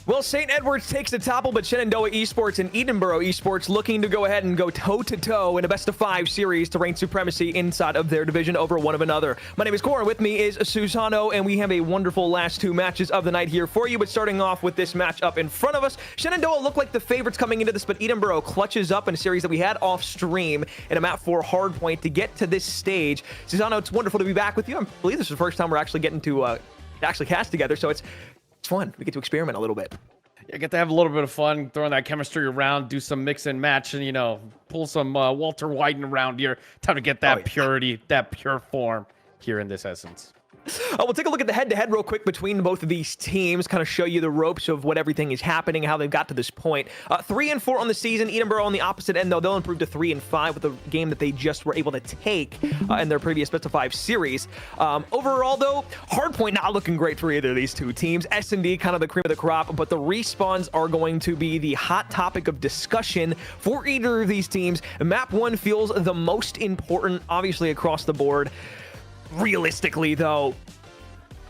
Well, St. Edward's takes the topple, but Shenandoah Esports and Edinboro Esports looking to go ahead and go toe-to-toe in a best-of-5 series to reign supremacy inside of their division over one of another. My name is Corin. With me is Susano, and we have a wonderful last two matches of the night here for you. But starting off with this match up in front of us, Shenandoah looked like the favorites coming into this, but Edinboro clutches up in a series that we had off-stream in a map 4 hardpoint to get to this stage. Susano, it's wonderful to be back with you. I believe this is the first time we're actually getting to actually cast together, so it's fun. We get to experiment a little bit. Yeah, get to have a little bit of fun, throwing that chemistry around, do some mix and match, and, you know, pull some Walter White around here. Time to get that purity, that pure form here in this essence. We'll take a look at the head-to-head real quick between both of these teams, kind of show you the ropes of what everything is happening, how they've got to this point. 3-4 on the season. Edinboro on the opposite end, though. They'll improve to 3-5 with the game that they just were able to take in their previous best-of-5 series. Overall, though, hardpoint not looking great for either of these two teams. S&D kind of the cream of the crop, but the respawns are going to be the hot topic of discussion for either of these teams. Map 1 feels the most important, obviously, across the board. Realistically, though,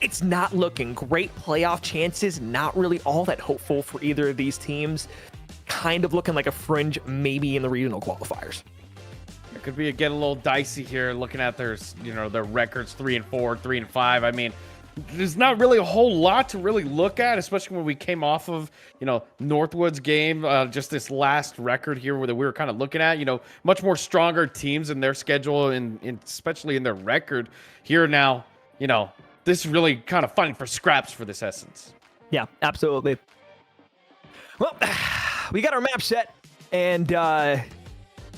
it's not looking great. Playoff chances, not really all that hopeful for either of these teams. Kind of looking like a fringe, maybe in the regional qualifiers. It could be getting a little dicey here, looking at their, you know, their records 3-4, 3-5. I mean, there's not really a whole lot to really look at, especially when we came off of, you know, Northwood's game, just this last record here where we were kind of looking at, you know, much more stronger teams in their schedule and especially in their record. Here now, you know, this is really kind of fighting for scraps for this essence. Yeah, absolutely. Well, we got our map set, and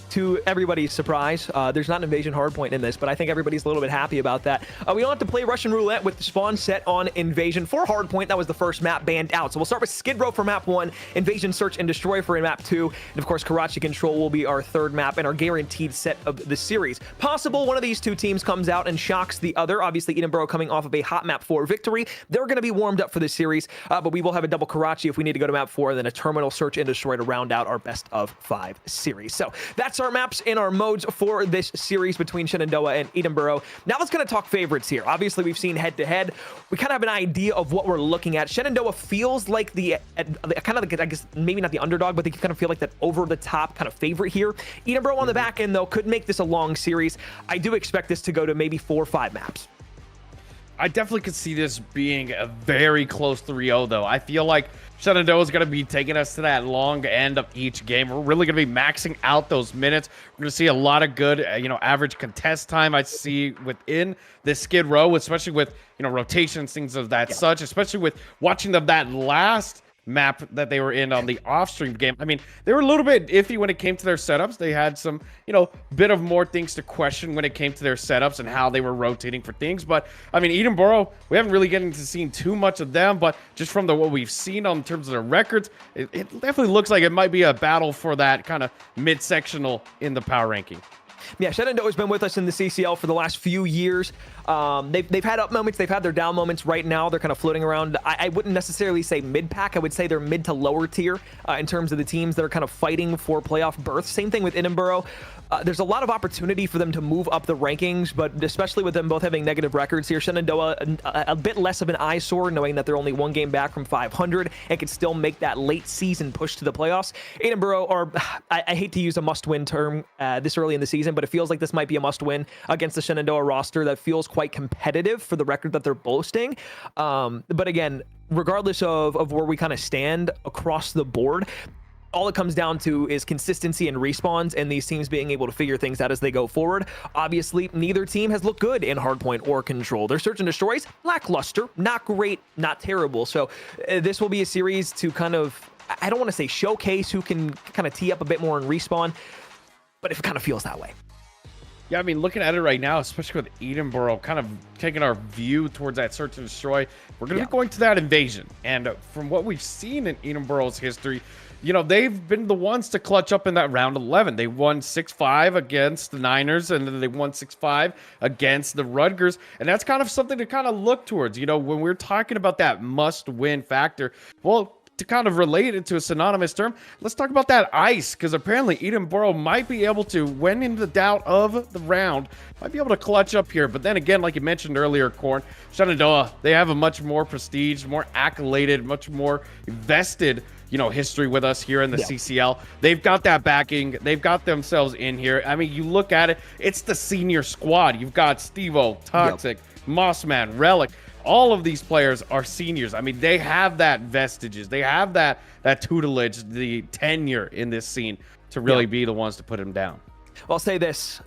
to everybody's surprise, there's not an invasion hardpoint in this, but I think everybody's a little bit happy about that. We don't have to play Russian roulette with the spawn set on invasion. For hardpoint, that was the first map banned out. So we'll start with Skid Row for map 1, invasion search and destroy for map 2, and of course Karachi control will be our third map and our guaranteed set of the series. Possible one of these two teams comes out and shocks the other. Obviously Edinboro coming off of a hot map 4 victory. They're going to be warmed up for this series, but we will have a double Karachi if we need to go to map 4, and then a terminal search and destroy to round out our best of 5 series. So that's our maps in our modes for this series between Shenandoah and Edinboro. Now let's kind of talk favorites here. Obviously, we've seen head-to-head. We kind of have an idea of what we're looking at. Shenandoah feels like the kind of, I guess, maybe not the underdog, but they kind of feel like that over-the-top kind of favorite here. Edinboro on the back end, though, could make this a long series. I do expect this to go to maybe 4 or 5 maps. I definitely could see this being a very close 3-0, though. I feel like Shenandoah is going to be taking us to that long end of each game. We're really going to be maxing out those minutes. We're going to see a lot of good, you know, average contest time I see within this Skid Row, especially with, you know, rotations, things of that such, especially with watching them that last map that they were in on the off-stream game. I mean, they were a little bit iffy when it came to their setups. They had some, you know, bit of more things to question when it came to their setups and how they were rotating for things. But I mean, Edinboro, we haven't really gotten to see too much of them, but just from what we've seen on terms of their records, it definitely looks like it might be a battle for that kind of mid-sectional in the power ranking. Yeah, Shenandoah's been with us in the CCL for the last few years. They've had up moments, they've had their down moments. Right now, they're kind of floating around. I wouldn't necessarily say mid-pack. I would say they're mid to lower tier in terms of the teams that are kind of fighting for playoff berths. Same thing with Edinboro. There's a lot of opportunity for them to move up the rankings, but especially with them both having negative records here, Shenandoah a bit less of an eyesore, knowing that they're only 1 game back from 500 and can still make that late season push to the playoffs. Edinboro are, I hate to use a must-win term this early in the season, but it feels like this might be a must-win against the Shenandoah roster that feels quite competitive for the record that they're boasting. But again, regardless of where we kind of stand across the board, all it comes down to is consistency and respawns, and these teams being able to figure things out as they go forward. Obviously, neither team has looked good in hardpoint or control. Their search and destroys, lackluster, not great, not terrible. So this will be a series to kind of, I don't want to say showcase who can kind of tee up a bit more in respawn, but it kind of feels that way. Yeah, I mean, looking at it right now, especially with Edinboro kind of taking our view towards that search and destroy, we're going to be going to that invasion. And from what we've seen in Edinboro's history, you know, they've been the ones to clutch up in that round 11. They won 6-5 against the Niners, and then they won 6-5 against the Rutgers. And that's kind of something to kind of look towards. You know, when we're talking about that must-win factor, well, to kind of relate it to a synonymous term, let's talk about that ice, because apparently Edinboro might be able to, when in the doubt of the round, might be able to clutch up here. But then again, like you mentioned earlier, Korn, Shenandoah, they have a much more prestige, more accoladed, much more vested, you know, history with us here in the CCL. They've got that backing. They've got themselves in here. I mean, you look at it, it's the senior squad. You've got Stevo, Toxic, Mossman, Relic. All of these players are seniors. I mean, they have that vestiges. They have that tutelage, the tenure in this scene to really be the ones to put him down. Well, I'll say this.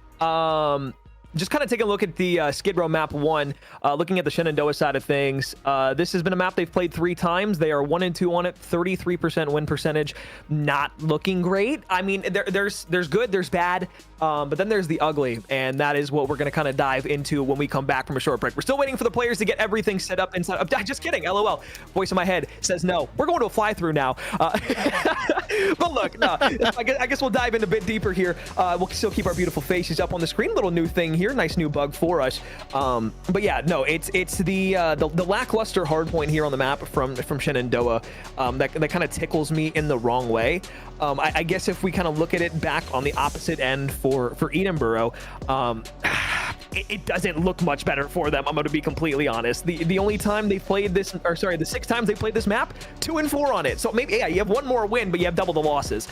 Just kind of taking a look at the Skid Row map 1, looking at the Shenandoah side of things. This has been a map they've played 3 times. They are 1-2 on it, 33% win percentage. Not looking great. I mean, there's good, there's bad, but then there's the ugly, and that is what we're going to kind of dive into when we come back from a short break. We're still waiting for the players to get everything set up inside. Just kidding, LOL. Voice in my head says no. We're going to a fly-through now. But look, no, I guess we'll dive in a bit deeper here. We'll still keep our beautiful faces up on the screen. Little new thing here. Nice new bug for us. But yeah, no, it's the lackluster hard point here on the map from Shenandoah that kind of tickles me in the wrong way. I guess if we kind of look at it back on the opposite end for Edinboro, it doesn't look much better for them. I'm going to be completely honest. The only time they played this, or sorry, the 6 times they played this map, 2-4 on it. So maybe, yeah, you have 1 more win, but you have double the losses.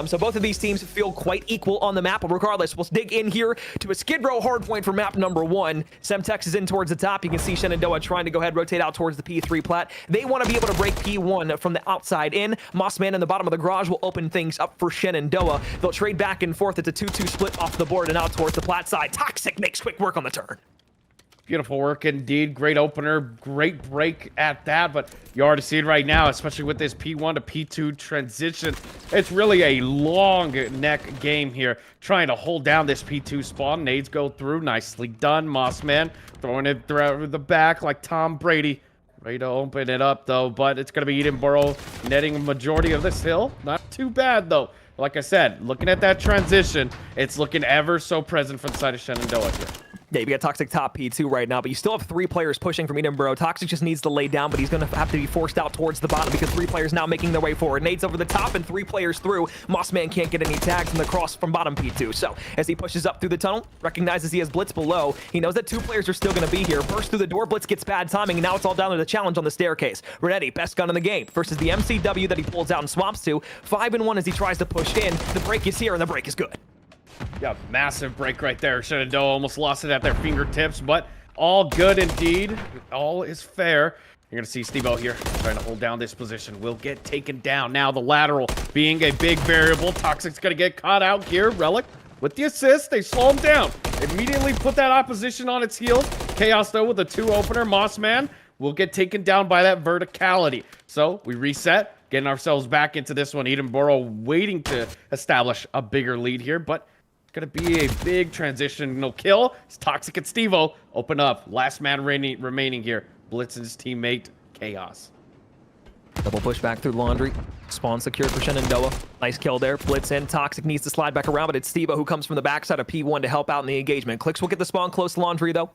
So both of these teams feel quite equal on the map. But regardless, we'll dig in here to a Skid Row hard point for map number 1. Semtex is in towards the top. You can see Shenandoah trying to go ahead, rotate out towards the P3 plat. They want to be able to break P1 from the outside in. Mossman in the bottom of the garage will open things up for Shenandoah. They'll trade back and forth. It's a 2-2 split off the board and out towards the plat side. Toxic makes quick work on the turn. Beautiful work indeed. Great opener. Great break at that. But you already see it right now, especially with this P1 to P2 transition. It's really a long neck game here, trying to hold down this P2 spawn. Nades go through. Nicely done. Mossman throwing it through the back like Tom Brady. Ready to open it up, though. But it's going to be Edinboro netting a majority of this hill. Not too bad, though. Like I said, looking at that transition, it's looking ever so present for the side of Shenandoah here. Yeah, you got Toxic top P2 right now, but you still have 3 players pushing from Edinboro. Toxic just needs to lay down, but he's going to have to be forced out towards the bottom because 3 players now making their way forward. Nades over the top and 3 players through. Mossman can't get any tags from the cross from bottom P2. So as he pushes up through the tunnel, recognizes he has Blitz below. He knows that 2 players are still going to be here. Burst through the door, Blitz gets bad timing, and now it's all down to the challenge on the staircase. Renetti, best gun in the game, versus the MCW that he pulls out and swaps to. 5-1 as he tries to push in. The break is here, and the break is good. Yeah, massive break right there. Shenandoah almost lost it at their fingertips, but all good indeed. All is fair. You're going to see Stevo here trying to hold down this position. Will get taken down. Now the lateral being a big variable. Toxic's going to get caught out here. Relic with the assist. They slow him down. Immediately put that opposition on its heels. Chaos, though, with a 2 opener. Mossman will get taken down by that verticality. So we reset, getting ourselves back into this one. Edinboro waiting to establish a bigger lead here, but it's going to be a big transitional kill. It's Toxic and Stevo open up. Last man remaining here. Blitz and his teammate, Chaos. Double push back through Laundry. Spawn secured for Shenandoah. Nice kill there. Blitz in. Toxic needs to slide back around, but it's Stevo who comes from the backside of P1 to help out in the engagement. Clicks will get the spawn close to Laundry, though.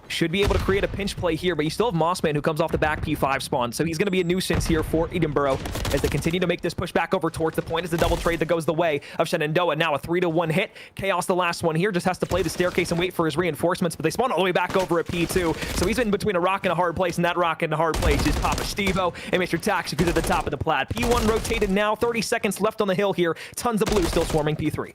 Should be able to create a pinch play here, but you still have Mossman who comes off the back P5 spawn, so he's going to be a nuisance here for Edinboro as they continue to make this push back over towards the point as the double trade that goes the way of Shenandoah. Now a 3-1 hit. Chaos, the last one here, just has to play the staircase and wait for his reinforcements, but they spawn all the way back over at P2, so he's in between a rock and a hard place, and that rock and a hard place is Papa Stevo and Mr. Toxic, who's at the top of the plat. P1 rotated now, 30 seconds left on the hill here. Tons of blue still swarming P3.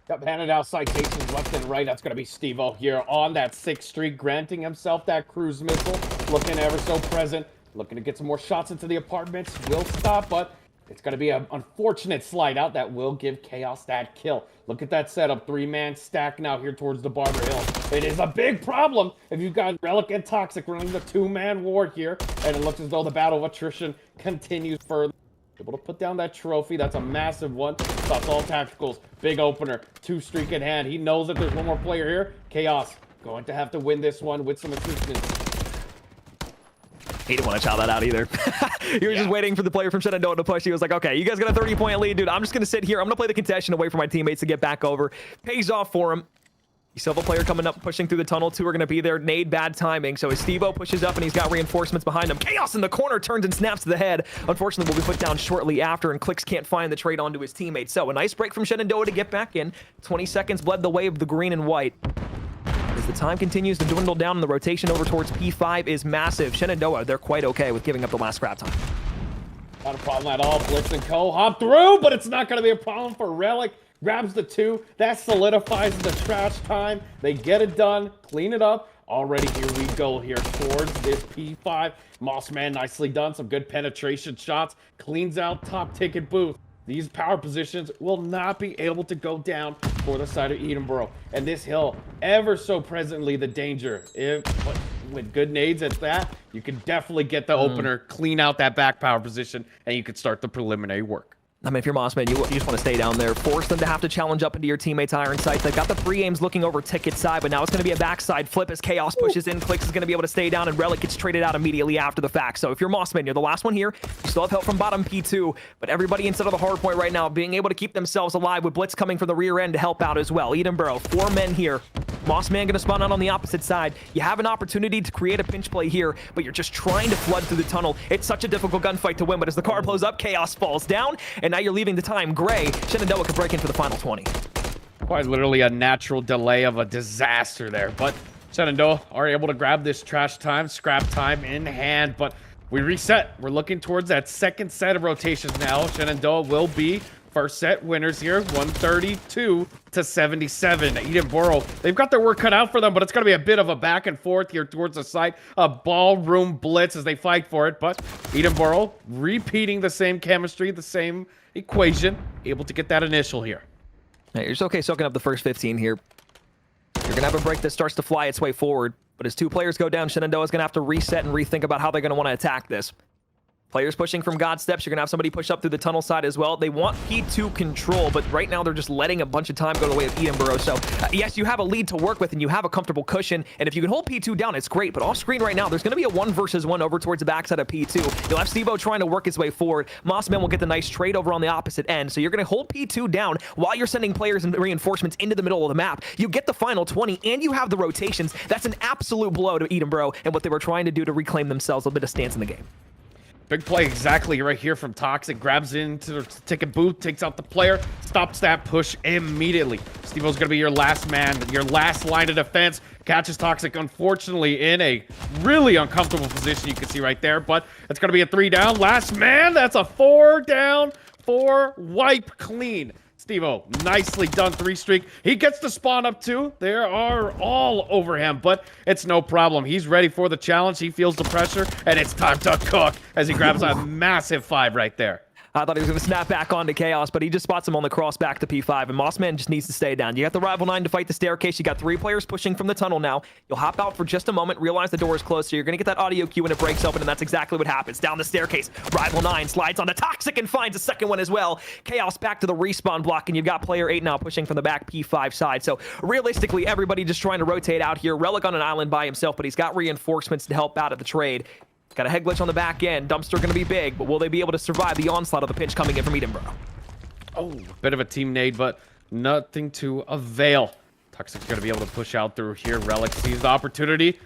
Got handed out citations left and right. That's going to be Stevo here on that 6th streak, granting himself that cruise missile. Looking ever so present. Looking to get some more shots into the apartments. Will stop, but it's going to be an unfortunate slide out that will give Chaos that kill. Look at that setup. 3-man stack now here towards the Barber Hill. It is a big problem if you've got Relic and Toxic running the 2-man war here. And it looks as though the battle of attrition continues further. Able to put down that trophy. That's a massive one. That's all tacticals. Big opener. 2 streak in hand. He knows that there's one more player here. Chaos going to have to win this one with some assistance. He didn't want to chow that out either. He was just waiting for the player from Shenandoah to push. He was like, okay, you guys got a 30-point lead, dude. I'm just going to sit here. I'm going to play the contestant away from my teammates to get back over. Pays off for him. You still have a player coming up, pushing through the tunnel. Two are going to be there. Nade, bad timing. So as Stevo pushes up and he's got reinforcements behind him, Chaos in the corner turns and snaps to the head. Unfortunately, will be put down shortly after, and Clicks can't find the trade onto his teammate. So a nice break from Shenandoah to get back in. 20 seconds bled the way of the green and white. As the time continues to dwindle down and the rotation over towards P5 is massive, Shenandoah, they're quite okay with giving up the last scrap time. Not a problem at all. Blitz and Co. hop through, but it's not going to be a problem for Relic. Grabs the 2. That solidifies the trash time. They get it done. Clean it up. Already here we go here towards this P5. Mossman nicely done. Some good penetration shots. Cleans out top ticket booth. These power positions will not be able to go down for the side of Edinboro. And this hill, ever so presently the danger. With good nades at that, you can definitely get the opener, clean out that back power position, and you can start the preliminary work. I mean, if you're Mossman, you just want to stay down there. Force them to have to challenge up into your teammates' iron sights. They've got the pre-aims looking over Ticket side, but now it's going to be a backside flip as Chaos pushes in. Clicks is going to be able to stay down, and Relic gets traded out immediately after the fact. So if you're Mossman, you're the last one here. You still have help from bottom P2, but everybody inside of the hard point right now being able to keep themselves alive with Blitz coming from the rear end to help out as well. Edinboro, 4 men here. Mossman going to spawn out on the opposite side. You have an opportunity to create a pinch play here, but you're just trying to flood through the tunnel. It's such a difficult gunfight to win, but as the car blows up, Chaos falls down, and now you're leaving the time gray. Shenandoah can break into the final 20. Quite literally a natural delay of a disaster there, but Shenandoah are able to grab this trash time, scrap time in hand, but we reset. We're looking towards that second set of rotations now. Shenandoah will be first set winners here, 132 to 77. Edinboro, they've got their work cut out for them, but it's going to be a bit of a back and forth here towards the site. A ballroom blitz as they fight for it, but Edinboro repeating the same chemistry, the same equation, able to get that initial here. Hey, you're just okay soaking up the first 15 here. You're going to have a break that starts to fly its way forward, but as 2 players go down, Shenandoah is going to have to reset and rethink about how they're going to want to attack this. Players pushing from God steps. You're going to have somebody push up through the tunnel side as well. They want P2 control, but right now they're just letting a bunch of time go the way of Edinboro. So, yes, you have a lead to work with and you have a comfortable cushion. And if you can hold P2 down, it's great. But off screen right now, there's going to be a 1 versus 1 over towards the backside of P2. You'll have Stevo trying to work his way forward. Mossman will get the nice trade over on the opposite end. So you're going to hold P2 down while you're sending players and reinforcements into the middle of the map. You get the final 20 and you have the rotations. That's an absolute blow to Edinboro and what they were trying to do to reclaim themselves a bit of stance in the game. Big play exactly right here from Toxic. Grabs into the ticket booth, takes out the player, stops that push immediately. Stevo's going to be your last man, your last line of defense. Catches Toxic, unfortunately, in a really uncomfortable position, you can see right there. But it's going to be a 3 down. Last man, that's a 4 down, 4 wipe clean. Stevo, nicely done 3 streak. He gets to spawn up too. They are all over him, but it's no problem. He's ready for the challenge. He feels the pressure, and it's time to cook as he grabs a massive 5 right there. I thought he was going to snap back onto Chaos, but he just spots him on the cross back to P5, and Mossman just needs to stay down. You got the Rival 9 to fight the staircase. You got 3 players pushing from the tunnel now. You'll hop out for just a moment, realize the door is closed, so you're going to get that audio cue when it breaks open, and that's exactly what happens. Down the staircase, Rival 9 slides on the Toxic and finds a second one as well. Chaos back to the respawn block, and you've got player 8 now pushing from the back P5 side. So realistically, everybody just trying to rotate out here. Relic on an island by himself, but he's got reinforcements to help out at the trade. Got a head glitch on the back end. Dumpster going to be big, but will they be able to survive the onslaught of the pinch coming in from Edinboro? Oh, bit of a team nade, but nothing to avail. Toxic's going to be able to push out through here. Relic sees the opportunity.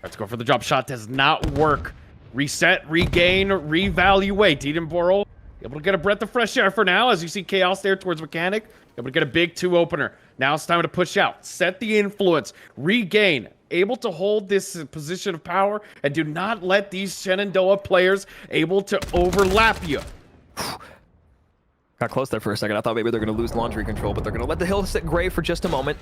Let's go for the drop shot. Does not work. Reset, regain, reevaluate. Edinboro able to get a breath of fresh air for now as you see Chaos there towards Mechanic. Able to get a big 2 opener. Now it's time to push out. Set the influence. Regain. Able to hold this position of power and do not let these Shenandoah players able to overlap you. Got close there for a second. I thought maybe they're going to lose laundry control, but they're going to let the hill sit gray for just a moment.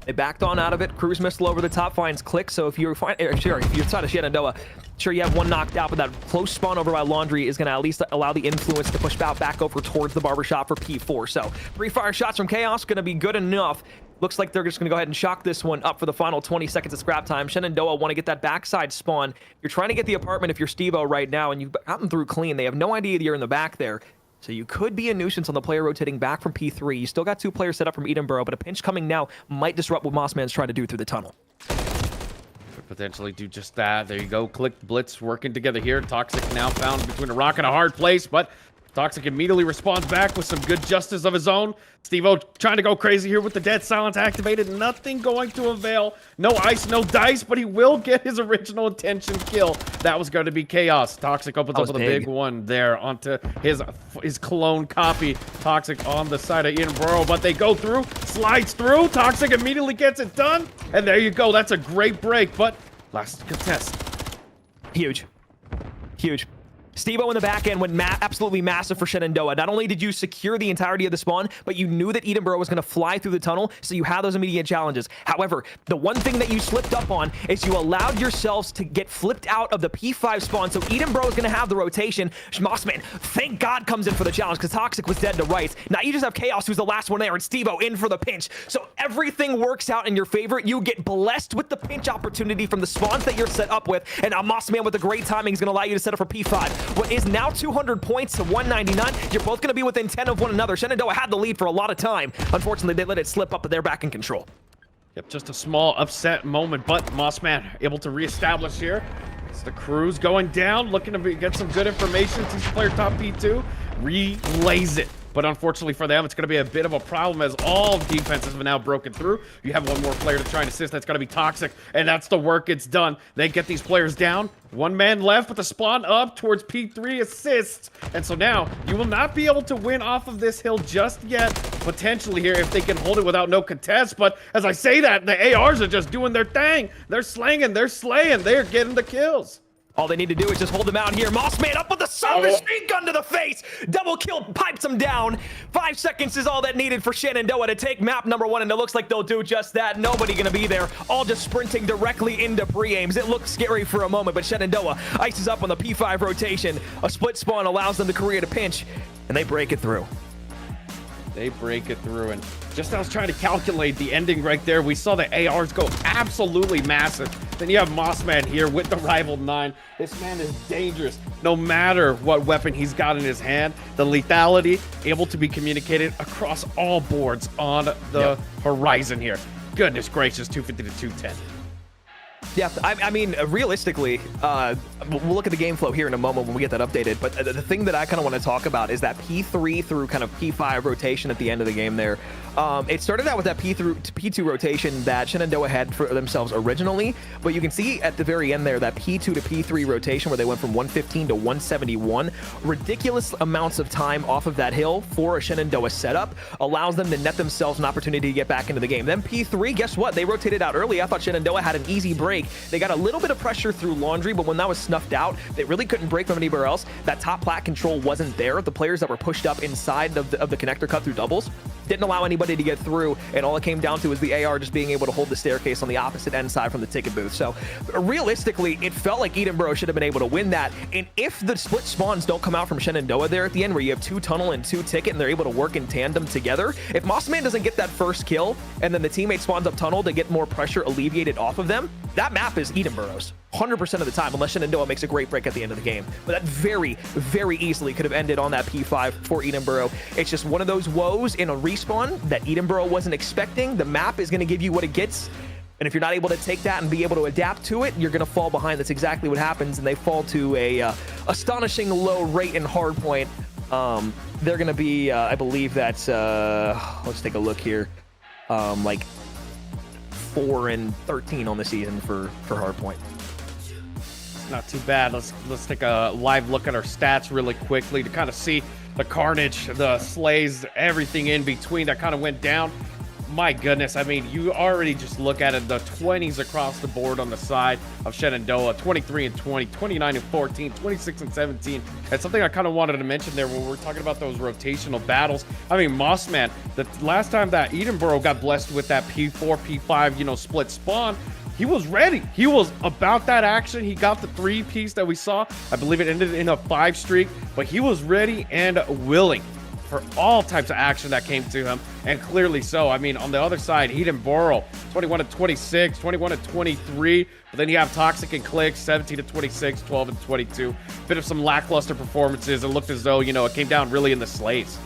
They backed on out of it. Cruise missile over the top finds Click. So if you're if you're inside of Shenandoah, sure you have 1 knocked out, but that close spawn over by laundry is going to at least allow the influence to push back over towards the barbershop for P4. So 3 fire shots from Chaos going to be good enough. Looks like they're just going to go ahead and shock this one up for the final 20 seconds of scrap time. Shenandoah want to get that backside spawn. You're trying to get the apartment if you're Stevo right now, and you've gotten through clean. They have no idea that you're in the back there. So you could be a nuisance on the player rotating back from P3. You still got 2 players set up from Edinboro, but a pinch coming now might disrupt what Mossman's trying to do through the tunnel. Could potentially do just that. There you go. Click, Blitz working together here. Toxic now found between a rock and a hard place, but Toxic immediately responds back with some good justice of his own. Steve-O trying to go crazy here with the dead silence activated. Nothing going to avail. No ice, no dice, but he will get his original intention kill. That was going to be chaos. Toxic opens up with a big one there onto his clone copy. Toxic on the side of Edinboro, but they go through, slides through. Toxic immediately gets it done. And there you go. That's a great break, but last contest. Huge. Huge. Steve-O in the back end went absolutely massive for Shenandoah. Not only did you secure the entirety of the spawn, but you knew that Edinboro was going to fly through the tunnel, so you had those immediate challenges. However, the one thing that you slipped up on is you allowed yourselves to get flipped out of the P5 spawn, so Edinboro is going to have the rotation. Mossman, thank God, comes in for the challenge because Toxic was dead to rights. Now you just have Chaos, who's the last one there, and Steve-O in for the pinch. So everything works out in your favor. You get blessed with the pinch opportunity from the spawns that you're set up with, and now Mossman with the great timing is going to allow you to set up for P5. What is now 200 points to 199. You're both going to be within 10 of one another. Shenandoah had the lead for a lot of time. Unfortunately, they let it slip up, but they're back in control. Yep, just a small upset moment, but Mossman able to reestablish here. It's the Crew's going down, looking to get some good information. Team player top P2 relays it. But unfortunately for them, it's going to be a bit of a problem as all defenses have now broken through. You have one more player to try and assist. That's going to be Toxic, and that's the work it's done. They get these players down. One man left with the spawn up towards P3 assists. And so now you will not be able to win off of this hill just yet. Potentially here if they can hold it without no contest. But as I say that, the ARs are just doing their thing. They're slanging, they're slaying, they're getting the kills. All they need to do is just hold them out here. Mossman up with the submachine gun to the face. Double kill pipes him down. 5 seconds is all that needed for Shenandoah to take map number 1, and it looks like they'll do just that. Nobody gonna be there. All just sprinting directly into pre-aims. It looked scary for a moment, but Shenandoah ices up on the P5 rotation. A split spawn allows them to create a pinch, and they break it through. They break it through, and just as I was trying to calculate the ending right there, we saw the ARs go absolutely massive. Then you have Mossman here with the rival 9. This man is dangerous. No matter what weapon he's got in his hand, the lethality able to be communicated across all boards on the horizon here. Goodness gracious, 250 to 210. Yeah, I mean, realistically, we'll look at the game flow here in a moment when we get that updated, but the thing that I kind of want to talk about is that P3 through kind of P5 rotation at the end of the game there. It started out with that P2 rotation that Shenandoah had for themselves originally, but you can see at the very end there that P2 to P3 rotation where they went from 115 to 171. Ridiculous amounts of time off of that hill for a Shenandoah setup allows them to net themselves an opportunity to get back into the game. Then P3, guess what? They rotated out early. I thought Shenandoah had an easy break. They got a little bit of pressure through Laundry, but when that was snuffed out, they really couldn't break from anywhere else. That top plat control wasn't there. The players that were pushed up inside of the connector cut through doubles didn't allow anybody to get through, and all it came down to was the AR just being able to hold the staircase on the opposite end side from the ticket booth. So realistically, it felt like Edinboro should have been able to win that, and if the split spawns don't come out from Shenandoah there at the end where you have 2 tunnel and 2 ticket and they're able to work in tandem together, if Mossman doesn't get that first kill and then the teammate spawns up tunnel to get more pressure alleviated off of them, that map is Edinboro's 100% of the time, unless Shenandoah makes a great break at the end of the game. But that very, very easily could have ended on that P5 for Edinboro. It's just one of those woes in a respawn that Edinboro wasn't expecting. The map is going to give you what it gets, and if you're not able to take that and be able to adapt to it, you're going to fall behind. That's exactly what happens, and they fall to a astonishing low rate and hard point. They're going to be, I believe that's, let's take a look here, like 4-13 on the season for hardpoint. Not too bad. Let's take a live look at our stats really quickly to kind of see the carnage, the slays, everything in between that kind of went down. My goodness, I mean, you already just look at it, the 20s across the board on the side of Shenandoah, 23 and 20, 29 and 14, 26 and 17. And something I kind of wanted to mention there when we're talking about those rotational battles. I mean, Mossman, the last time that Edinboro got blessed with that P4, P5, split spawn, he was ready. He was about that action. He got the 3-piece that we saw. I believe it ended in a 5 streak, but he was ready and willing for all types of action that came to him, and clearly so. I mean, on the other side, Edinboro, 21 to 26, 21 to 23, but then you have Toxic and Click, 17 to 26, 12 and 22. Bit of some lackluster performances. It looked as though, it came down really in the slays.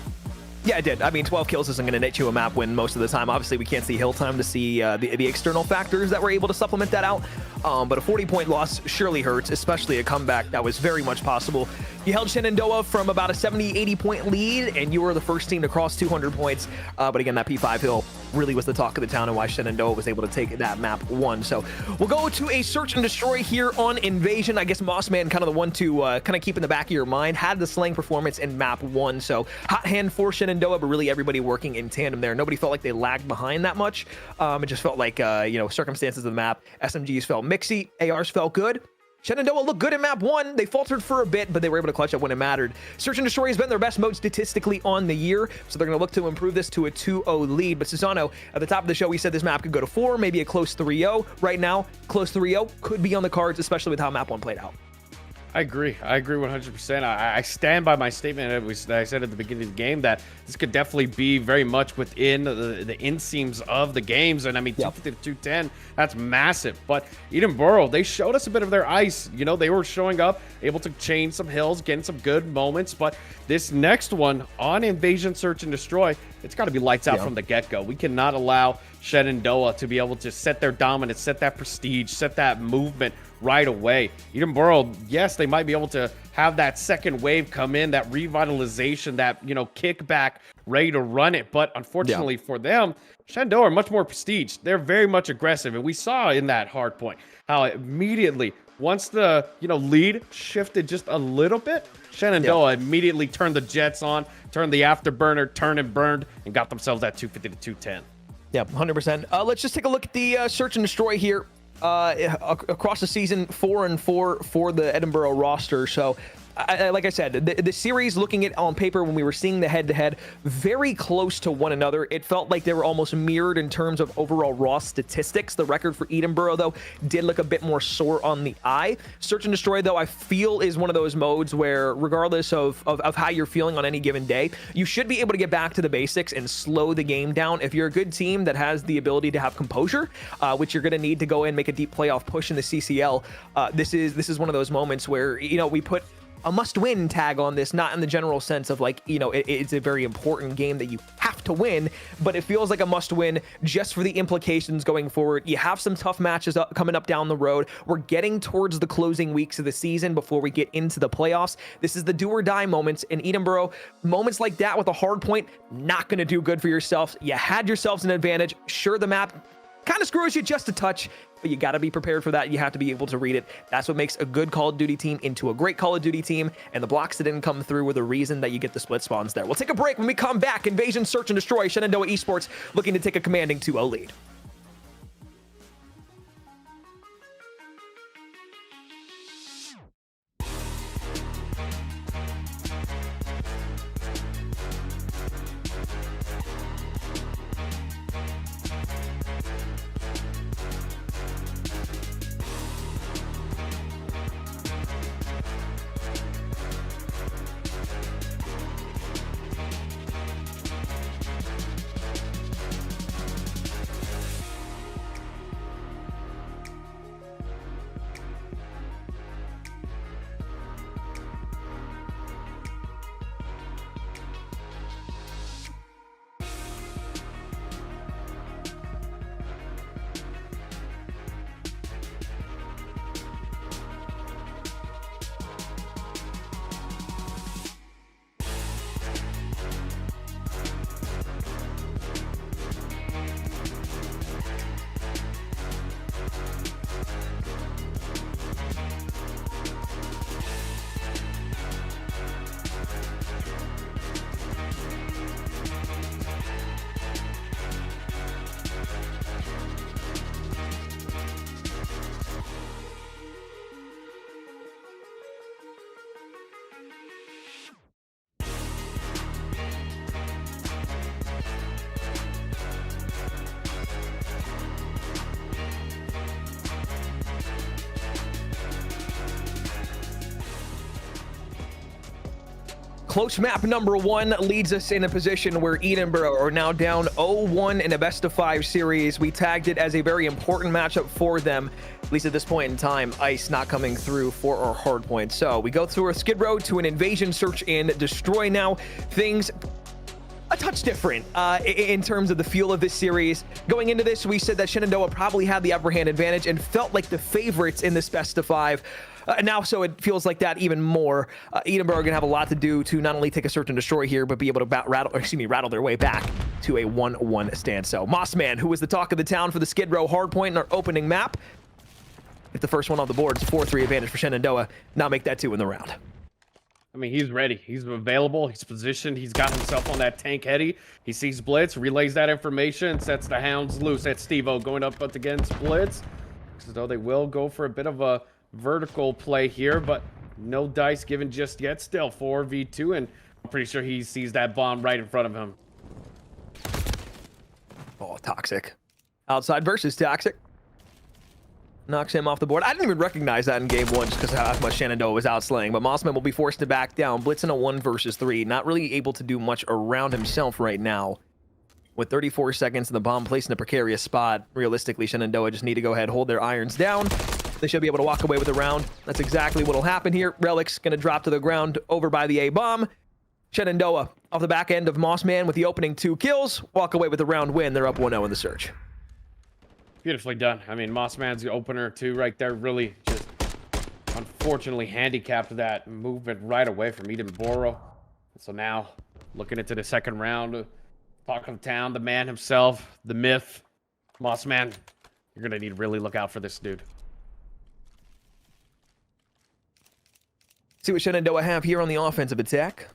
Yeah, it did. I mean, 12 kills isn't going to net you a map win most of the time. Obviously, we can't see hill time to see the external factors that were able to supplement that out. But a 40-point loss surely hurts, especially a comeback that was very much possible. You held Shenandoah from about a 70-80 point lead, and you were the first team to cross 200 points. But again, that P5 hill really was the talk of the town and why Shenandoah was able to take that map 1. So we'll go to a search and destroy here on Invasion. I guess Mossman, kind of the one to kind of keep in the back of your mind, had the slaying performance in map 1. So hot hand for Shenandoah, but really everybody working in tandem there. Nobody felt like they lagged behind that much. It just felt like, you know, circumstances of the map. SMGs felt mixy, ARs felt good. Shenandoah looked good in map 1. They faltered for a bit, but they were able to clutch up when it mattered. Search and Destroy has been their best mode statistically on the year, so they're going to look to improve this to a 2-0 lead. But Susano, at the top of the show, we said this map could go to 4, maybe a close 3-0. Right now, close 3-0 could be on the cards, especially with how map 1 played out. I agree 100%. I stand by my statement that I said at the beginning of the game that this could definitely be very much within the inseams of the games. And I mean, 250 to 210, that's massive. But Edinboro, they showed us a bit of their ice. You know, they were showing up, able to change some hills, getting some good moments. But this next one on Invasion, Search and Destroy, it's got to be lights out from the get-go. We cannot allow Shenandoah to be able to set their dominance, set that prestige, set that movement right away. Edinboro, yes, they might be able to have that second wave come in, that revitalization, that, you know, kickback, ready to run it. But unfortunately for them, Shenandoah are much more prestige. They're very much aggressive. And we saw in that hard point how immediately, once the, you know, lead shifted just a little bit, Shenandoah immediately turned the jets on, turned the afterburner, turned and burned, and got themselves that 250 to 210. Yeah, 100%. Let's just take a look at the Search and Destroy here. Across the season, 4-4 for the Edinboro roster. So like I said, the series, looking at on paper when we were seeing the head-to-head, very close to one another. It felt like they were almost mirrored in terms of overall raw statistics. The record for Edinboro, though, did look a bit more sore on the eye. Search and Destroy, though, I feel is one of those modes where, regardless of how you're feeling on any given day, you should be able to get back to the basics and slow the game down. If you're a good team that has the ability to have composure, which you're going to need to go in, make a deep playoff push in the CCL, this is one of those moments where, you know, we put a must-win tag on this, not in the general sense of like, you know, it's a very important game that you have to win, but it feels like a must-win just for the implications going forward. You have some tough matches coming up down the road. We're getting towards the closing weeks of the season before we get into the playoffs. This is the do-or-die moments in Edinboro. Moments like that with a hard point, not going to do good for yourselves. You had yourselves an advantage. Sure, the map kind of screws you just a touch, but you got to be prepared for that. You have to be able to read it. That's what makes a good Call of Duty team into a great Call of Duty team, and the blocks that didn't come through were the reason that you get the split spawns there. We'll take a break. When we come back, Invasion, Search and Destroy, Shenandoah Esports looking to take a commanding 2-0 lead. Close map number 1 leads us in a position where Edinboro are now down 0-1 in a best-of-5 series. We tagged it as a very important matchup for them, at least at this point in time. Ice not coming through for our hard point. So we go through a skid row to an Invasion, Search and Destroy now. Things a touch different in terms of the feel of this series. Going into this, we said that Shenandoah probably had the upper hand advantage and felt like the favorites in this best of 5. Now, so it feels like that even more. Edinboro gonna have a lot to do to not only take a search and destroy here, but be able to rattle their way back to a 1-1 stand. So Mossman, who was the talk of the town for the Skid Row hardpoint in our opening map, if the first one on the board, it's a 4-3 advantage for Shenandoah. Now make that 2 in the round. I mean, he's ready. He's available. He's positioned. He's got himself on that tank heady. He sees Blitz, relays that information, sets the hounds loose. That's Steve-O going up against Blitz. So though they will go for a bit of a vertical play here, but no dice given just yet. Still 4v2, and I'm pretty sure he sees that bomb right in front of him. Oh, Toxic. Outside versus Toxic. Knocks him off the board. I didn't even recognize that in game 1 just because of how much Shenandoah was outslaying, but Mossman will be forced to back down. Blitz in a 1 versus 3. Not really able to do much around himself right now. With 34 seconds and the bomb placed in a precarious spot, realistically, Shenandoah just need to go ahead, hold their irons down. They should be able to walk away with the round. That's exactly what will happen here. Relic's going to drop to the ground over by the A-bomb. Shenandoah off the back end of Mossman with the opening 2 kills. Walk away with the round win. They're up 1-0 in the search. Beautifully done. I mean, Mossman's opener too right there really just unfortunately handicapped that movement right away from Edinboro. So now looking into the second round, talk of town, the man himself, the myth, Mossman. You're going to need to really look out for this dude. See what Shenandoah have here on the offensive attack.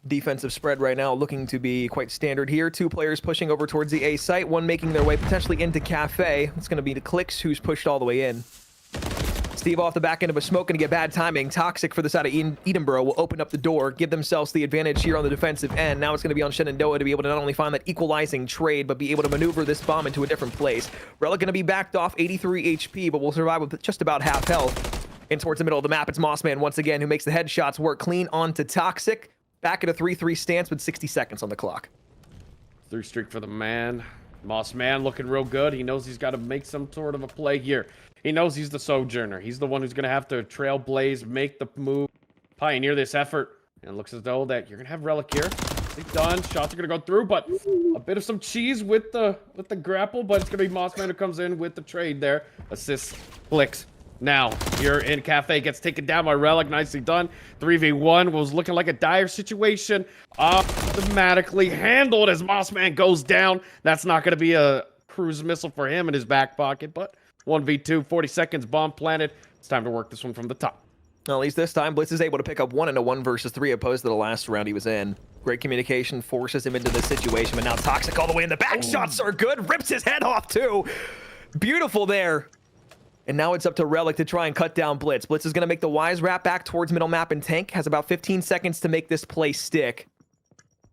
Defensive spread right now looking to be quite standard here. 2 players pushing over towards the A site, 1 making their way potentially into Cafe. It's going to be the Clicks who's pushed all the way in. Steve off the back end of a smoke, going to get bad timing. Toxic for the side of Edinboro will open up the door, give themselves the advantage here on the defensive end. Now it's going to be on Shenandoah to be able to not only find that equalizing trade, but be able to maneuver this bomb into a different place. Relic going to be backed off, 83 HP, but will survive with just about half health. In towards the middle of the map, it's Mossman once again who makes the headshots work clean onto Toxic. Back at a 3-3 stance with 60 seconds on the clock. 3 streak for the man. Mossman looking real good. He knows he's got to make some sort of a play here. He knows he's the Sojourner. He's the one who's going to have to trailblaze, make the move, pioneer this effort. And it looks as though that you're going to have Relic here. He's done. Shots are going to go through, but a bit of some cheese with the grapple, but it's going to be Mossman who comes in with the trade there. Assists, clicks. Now, here in Cafe gets taken down by Relic. Nicely done. 3v1 was looking like a dire situation. Automatically handled as Mossman goes down. That's not going to be a cruise missile for him in his back pocket, but 1v2, 40 seconds, bomb planted. It's time to work this one from the top. Well, at least this time, Blitz is able to pick up 1 in a 1 versus 3 opposed to the last round he was in. Great communication forces him into this situation, but now Toxic all the way in the back. Shots are good. Rips his head off, too. Beautiful there. And now it's up to Relic to try and cut down Blitz. Blitz is going to make the wise wrap back towards middle map and tank. Has about 15 seconds to make this play stick.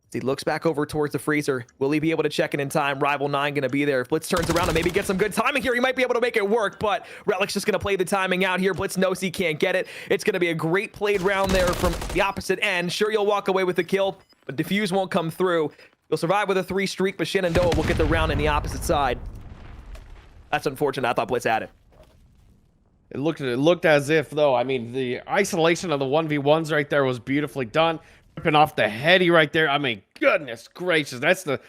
As he looks back over towards the freezer. Will he be able to check it in time? Rival 9 going to be there. If Blitz turns around and maybe gets some good timing here, he might be able to make it work, but Relic's just going to play the timing out here. Blitz knows he can't get it. It's going to be a great played round there from the opposite end. Sure, you'll walk away with the kill, but Diffuse won't come through. You'll survive with a 3 streak, but Shenandoah will get the round in the opposite side. That's unfortunate. I thought Blitz had it. It looked as if, though, I mean, the isolation of the 1v1s right there was beautifully done. Ripping off the heady right there. I mean, goodness gracious. That's the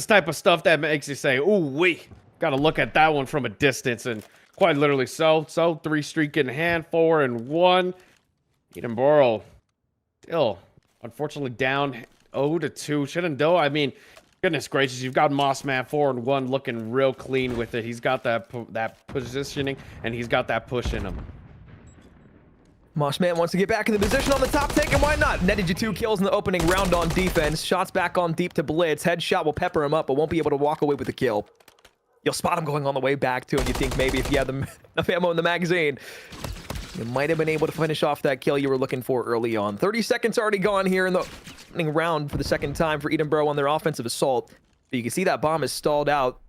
type of stuff that makes you say, ooh, wee. Got to look at that one from a distance, and quite literally so. So, 3 streak in hand, 4 and 1. Edinboro still, unfortunately, down 0-2. Shenandoah, I mean, goodness gracious, you've got Mossman 4 and 1 looking real clean with it. He's got that positioning, and he's got that push in him. Mossman wants to get back in the position on the top tank, and why not? Netted you 2 kills in the opening round on defense. Shots back on deep to Blitz. Headshot will pepper him up, but won't be able to walk away with the kill. You'll spot him going on the way back, too, and you think maybe if you had enough ammo in the magazine, you might have been able to finish off that kill you were looking for early on. 30 seconds already gone here in the opening round for the second time for Edinboro on their offensive assault. But you can see that bomb is stalled out.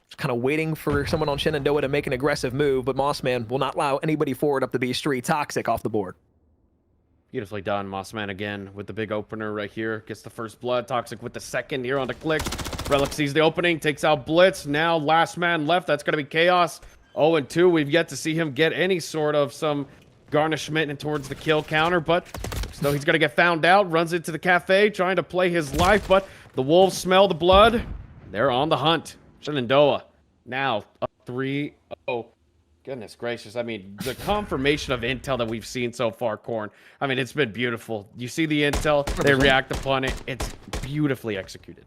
Just kind of waiting for someone on Shenandoah to make an aggressive move, but Mossman will not allow anybody forward up the B street. Toxic off the board. Beautifully done. Mossman again with the big opener right here. Gets the first blood. Toxic with the second here on the click. Relic sees the opening, takes out Blitz. Now last man left. That's going to be Chaos. 0-2. We've yet to see him get any sort of some garnishment towards the kill counter, but Looks as though he's going to get found out. Runs into the cafe, trying to play his life, but the wolves smell the blood. They're on the hunt. Shenandoah now up 3-0. Goodness gracious. I mean, the confirmation of intel that we've seen so far, Corn. I mean, it's been beautiful. You see the intel, they react upon it. It's beautifully executed.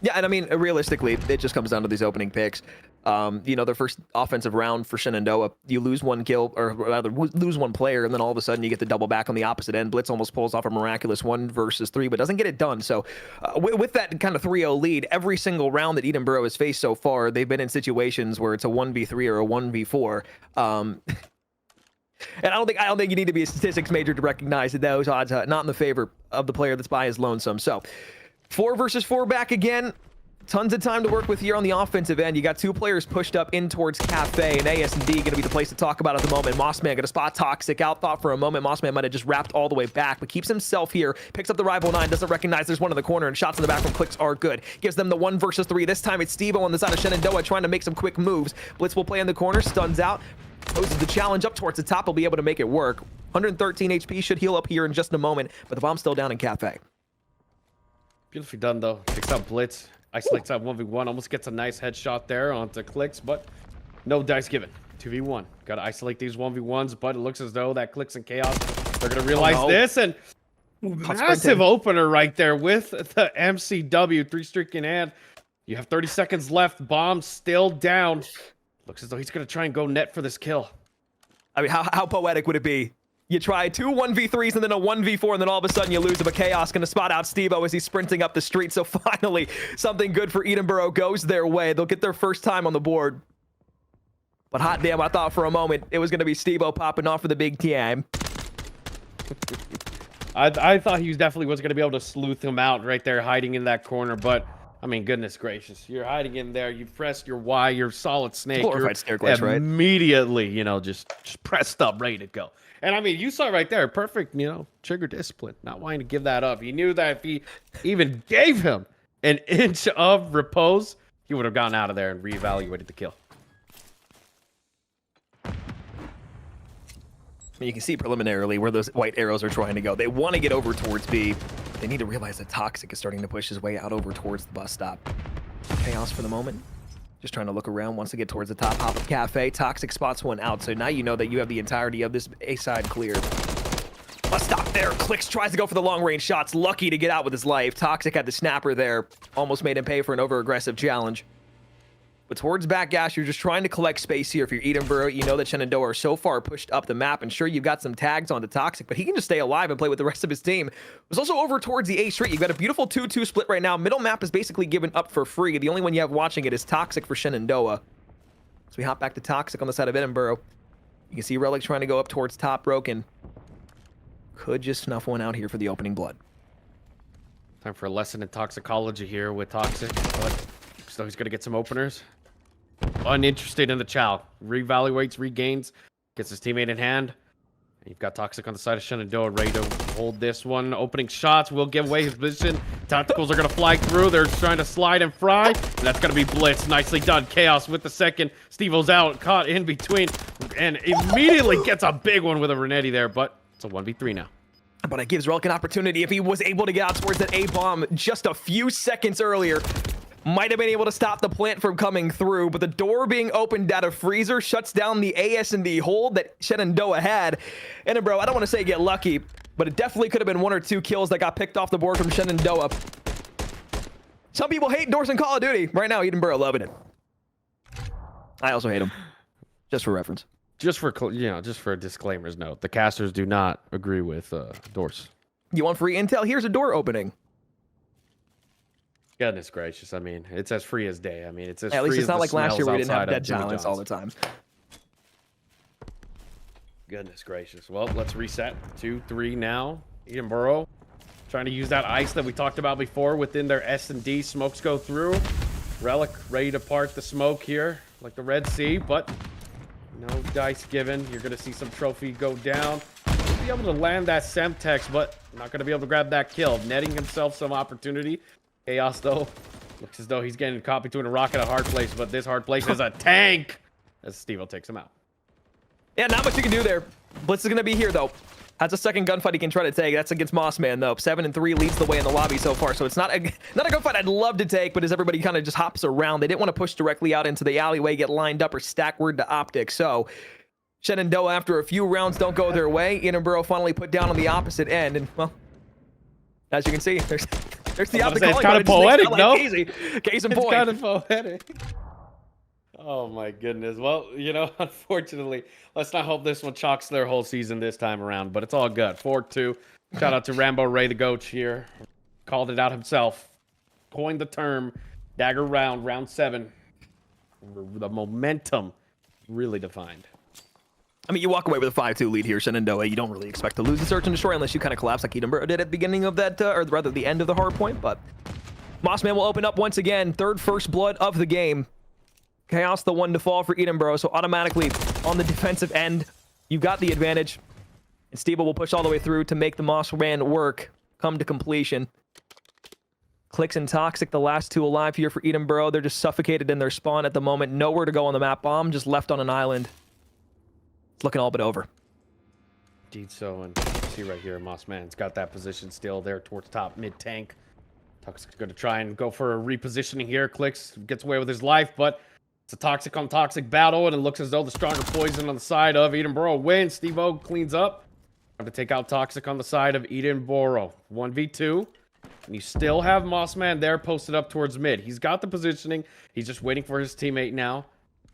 Yeah, and I mean, realistically, it just comes down to these opening picks. You know, their first offensive round for Shenandoah, you lose one kill, or rather lose one player, and then all of a sudden you get the double back on the opposite end. Blitz almost pulls off a miraculous 1 versus 3, but doesn't get it done. So with that kind of 3-0 lead, every single round that Edinboro has faced so far, they've been in situations where it's a 1v3 or a 1v4. And I don't think you need to be a statistics major to recognize that those odds not in the favor of the player that's by his lonesome. So 4 versus 4 back again. Tons of time to work with here on the offensive end. You got 2 players pushed up in towards Cafe, and AS&D going to be the place to talk about at the moment. Mossman going to spot Toxic out. Thought for a moment Mossman might have just wrapped all the way back, but keeps himself here. Picks up the rival 9, doesn't recognize there's one in the corner, and shots in the back from Clicks are good. Gives them the 1 versus 3. This time it's Steve-O on the side of Shenandoah trying to make some quick moves. Blitz will play in the corner, stuns out. Poses the challenge up towards the top. Will be able to make it work. 113 HP, should heal up here in just a moment, but the bomb's still down in Cafe. Beautifully done, though. Picks up Blitz. Isolates out 1v1. Almost gets a nice headshot there onto Clicks, but no dice given. 2v1. Got to isolate these 1v1s, but it looks as though that Clicks and Chaos, they're going to realize this. And massive opener right there with the MCW. 3 streak in hand. You have 30 seconds left. Bomb still down. Looks as though he's going to try and go net for this kill. I mean, how poetic would it be? You try 2 1v3s and then a 1v4, and then all of a sudden you lose. But Chaos going to spot out Steve-O as he's sprinting up the street. So finally, something good for Edinboro goes their way. They'll get their first time on the board. But hot damn, I thought for a moment it was going to be Steve-O popping off for the big TM. I thought he definitely was going to be able to sleuth him out right there, hiding in that corner. But, I mean, goodness gracious. You're hiding in there. You pressed your Y. You're solid snake. Glorified staircase, right? Immediately, you know, just pressed up, ready to go. And I mean, you saw right there, perfect, you know, trigger discipline, not wanting to give that up. He knew that if he even gave him an inch of repose, he would have gone out of there and reevaluated the kill. I mean, you can see preliminarily where those white arrows are trying to go. They want to get over towards B. They need to realize that Toxic is starting to push his way out over towards the bus stop. Chaos for the moment. Just trying to look around, wants to get towards the top. Hop of Cafe. Toxic spots one out, so now you know that you have the entirety of this A side cleared. Let's stop there. Clicks tries to go for the long range shots. Lucky to get out with his life. Toxic had the snapper there. Almost made him pay for an over-aggressive challenge. But towards backgash, you're just trying to collect space here. If you're Edinboro, you know that Shenandoah are so far pushed up the map, and sure, you've got some tags onto Toxic, but he can just stay alive and play with the rest of his team. It was also over towards the A street. You've got a beautiful 2-2 split right now. Middle map is basically given up for free. The only one you have watching it is Toxic for Shenandoah. So we hop back to Toxic on the side of Edinboro. You can see Relic trying to go up towards top broken. Could just snuff one out here for the opening blood. Time for a lesson in toxicology here with Toxic, but so he's going to get some openers. Uninterested in the chow. Reevaluates, regains, gets his teammate in hand. You've got Toxic on the side of Shenandoah, ready to hold this one. Opening shots will give away his position. Tacticals are going to fly through. They're trying to slide and fry. And that's going to be Blitz. Nicely done. Chaos with the second. Steve-O's out, caught in between, and immediately gets a big one with a Renetti there, but it's a 1v3 now. But it gives Relic an opportunity. If he was able to get out towards that A-bomb just a few seconds earlier, might have been able to stop the plant from coming through, but the door being opened out of freezer shuts down the AS&D hold that Shenandoah had. And bro, I don't want to say get lucky, but it definitely could have been 1 or 2 kills that got picked off the board from Shenandoah. Some people hate Doors in Call of Duty. Right now, Edinboro loving it. I also hate him. Just for reference. Just for, you know, just for a disclaimer's note, the casters do not agree with Doors. You want free intel? Here's a door opening. Goodness gracious. I mean, it's as free as day. I mean, it's as at free least it's as not the like last year where we didn't have outside dead of Jimmy silence all the John's. time. Goodness gracious. Well, let's reset. 2-3 now. Edinboro trying to use that ice that we talked about before within their S&D. Smokes go through. Relic ready to part the smoke here like the Red Sea, but no dice given. You're going to see some trophy go down. He'll be able to land that Semtex, but not going to be able to grab that kill. Netting himself some opportunity. Chaos, though, looks as though he's getting caught between a rock and a hard place, but this hard place is a tank as Steve-O takes him out. Yeah, not much you can do there. Blitz is going to be here, though. Has a second gunfight he can try to take. That's against Mossman, though. 7-3 leads the way in the lobby so far. So it's not a gunfight I'd love to take, but as everybody kind of just hops around, they didn't want to push directly out into the alleyway, get lined up, or stack word to optic. So Shenandoah, after a few rounds don't go their way, Edinboro finally put down on the opposite end. And, well, as you can see, there's the optic. It's kind of poetic, no? Case in point. It's kind of poetic. Oh my goodness. Well, you know, unfortunately, let's not hope this one chalks their whole season this time around, but it's all good. 4-2. Shout out to Rambo Ray the Goat here. Called it out himself. Coined the term dagger round 7. The momentum really defined. I mean, you walk away with a 5-2 lead here, Shenandoah. You don't really expect to lose the search and destroy unless you kind of collapse like Edinboro did at the beginning of that, or rather the end of the hard point. But Mossman will open up once again. Third first blood of the game. Chaos, the one to fall for Edinboro, so automatically on the defensive end, you've got the advantage. And Steve will push all the way through to make the Mossman work come to completion. Clicks and Toxic, the last two alive here for Edinboro. They're just suffocated in their spawn at the moment. Nowhere to go on the map. Bomb just left on an island. It's looking all but over. Indeed so, and see right here, Mossman's got that position still there towards top mid-tank. Toxic's going to try and go for a repositioning here. Clicks, gets away with his life, but it's a toxic on toxic battle, and it looks as though the stronger poison on the side of Edinboro wins. Steve-O cleans up. Time to take out Toxic on the side of Edinboro. 1v2. And you still have Mossman there posted up towards mid. He's got the positioning. He's just waiting for his teammate now.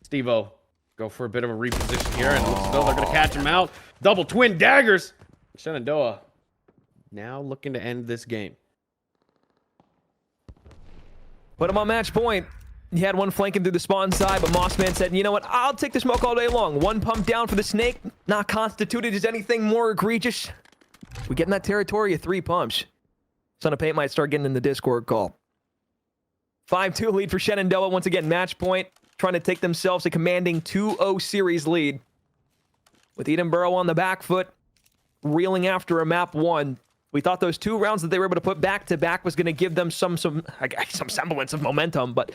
Steve-O, go for a bit of a reposition here, and it looks as though they're going to catch him out. Double twin daggers. Shenandoah now looking to end this game. Put him on match point. He had one flanking through the spawn side, but Mossman said, you know what, I'll take the smoke all day long. One pump down for the snake, not constituted as anything more egregious. We get in that territory of 3 pumps. Son of Paint might start getting in the Discord call. 5-2 lead for Shenandoah. Once again, match point, trying to take themselves a commanding 2-0 series lead. With Edinboro on the back foot, reeling after a map 1. We thought those 2 rounds that they were able to put back-to-back was going to give them some semblance of momentum, but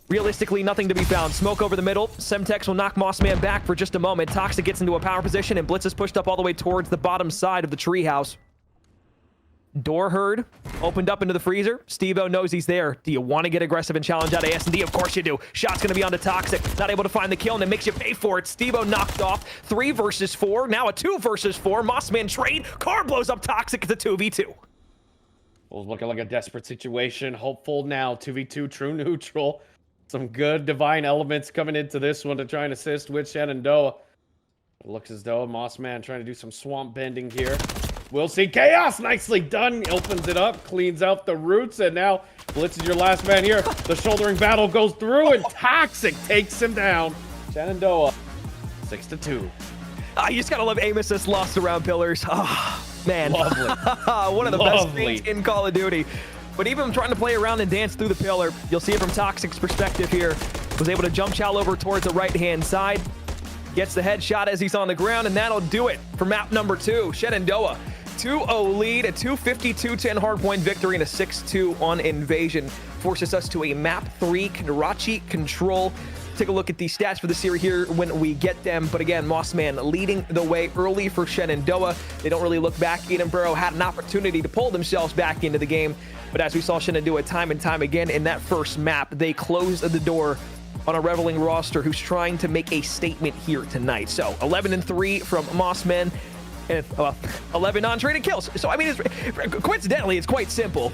realistically, nothing to be found. Smoke over the middle. Semtex will knock Mossman back for just a moment. Toxic gets into a power position, and Blitz is pushed up all the way towards the bottom side of the treehouse. Door heard. Opened up into the freezer. Steve-O knows he's there. Do you want to get aggressive and challenge out of S&D? Of course you do. Shot's going to be onto Toxic. Not able to find the kill, and it makes you pay for it. Steve-O knocked off. 3 versus 4. Now a 2 versus 4. Mossman trade. Car blows up Toxic. It's a 2v2. Well, it's looking like a desperate situation. Hopeful now. 2v2 true neutral. Some good divine elements coming into this one to try and assist with Shenandoah. It looks as though Mossman trying to do some swamp bending here. We'll see. Chaos, nicely done. Opens it up, cleans out the roots, and now Blitz is your last man here. The shouldering battle goes through, and Toxic takes him down. Shenandoah, 6-2. You just gotta love aim assist lost around pillars. Oh, man. Lovely. One of the best things in Call of Duty. But even trying to play around and dance through the pillar, you'll see it from Toxic's perspective here. Was able to jump shell over towards the right-hand side. Gets the headshot as he's on the ground, and that'll do it for map number 2. Shenandoah, 2-0 lead, a 252-10 hardpoint victory, and a 6-2 on Invasion. Forces us to a map 3 Karachi control. Take a look at the stats for the series here when we get them. But again, Mossman leading the way early for Shenandoah. They don't really look back. Edinboro had an opportunity to pull themselves back into the game. But as we saw Shenandoah time and time again in that first map, they closed the door on a reveling roster who's trying to make a statement here tonight. So 11-3 from Mossman, and 11 non-traded kills. So I mean, coincidentally, it's quite simple.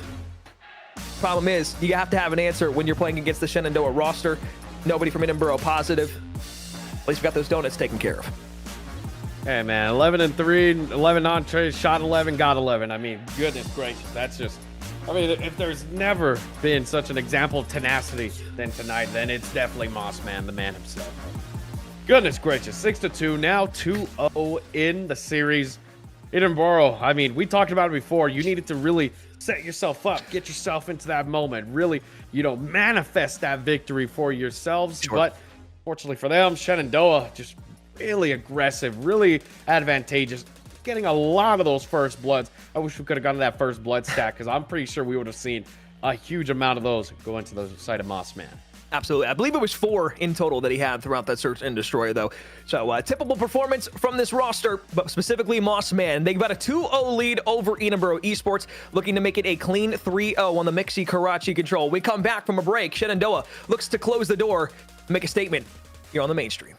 Problem is, you have to have an answer when you're playing against the Shenandoah roster. Nobody from Edinboro positive. At least we got those donuts taken care of. Hey man, 11-3, 11 non-traded, shot 11, got 11. I mean, goodness gracious, that's just. I mean, if there's never been such an example of tenacity than tonight, then it's definitely Mossman, the man himself. Goodness gracious, 6-2, now 2-0 in the series. Edinboro, I mean, we talked about it before. You needed to really set yourself up, get yourself into that moment, really, you know, manifest that victory for yourselves. Sure. But fortunately for them, Shenandoah just really aggressive, really advantageous. Getting a lot of those first bloods. I wish we could have gotten that first blood stack, because I'm pretty sure we would have seen a huge amount of those go into the side of Mossman. Absolutely. I believe it was 4 in total that he had throughout that search and destroy, though. So, typical performance from this roster, but specifically Moss Man. They got a 2-0 lead over Edinboro Esports, looking to make it a clean 3-0 on the Mixi Karachi control. We come back from a break. Shenandoah looks to close the door, make a statement here on the mainstream.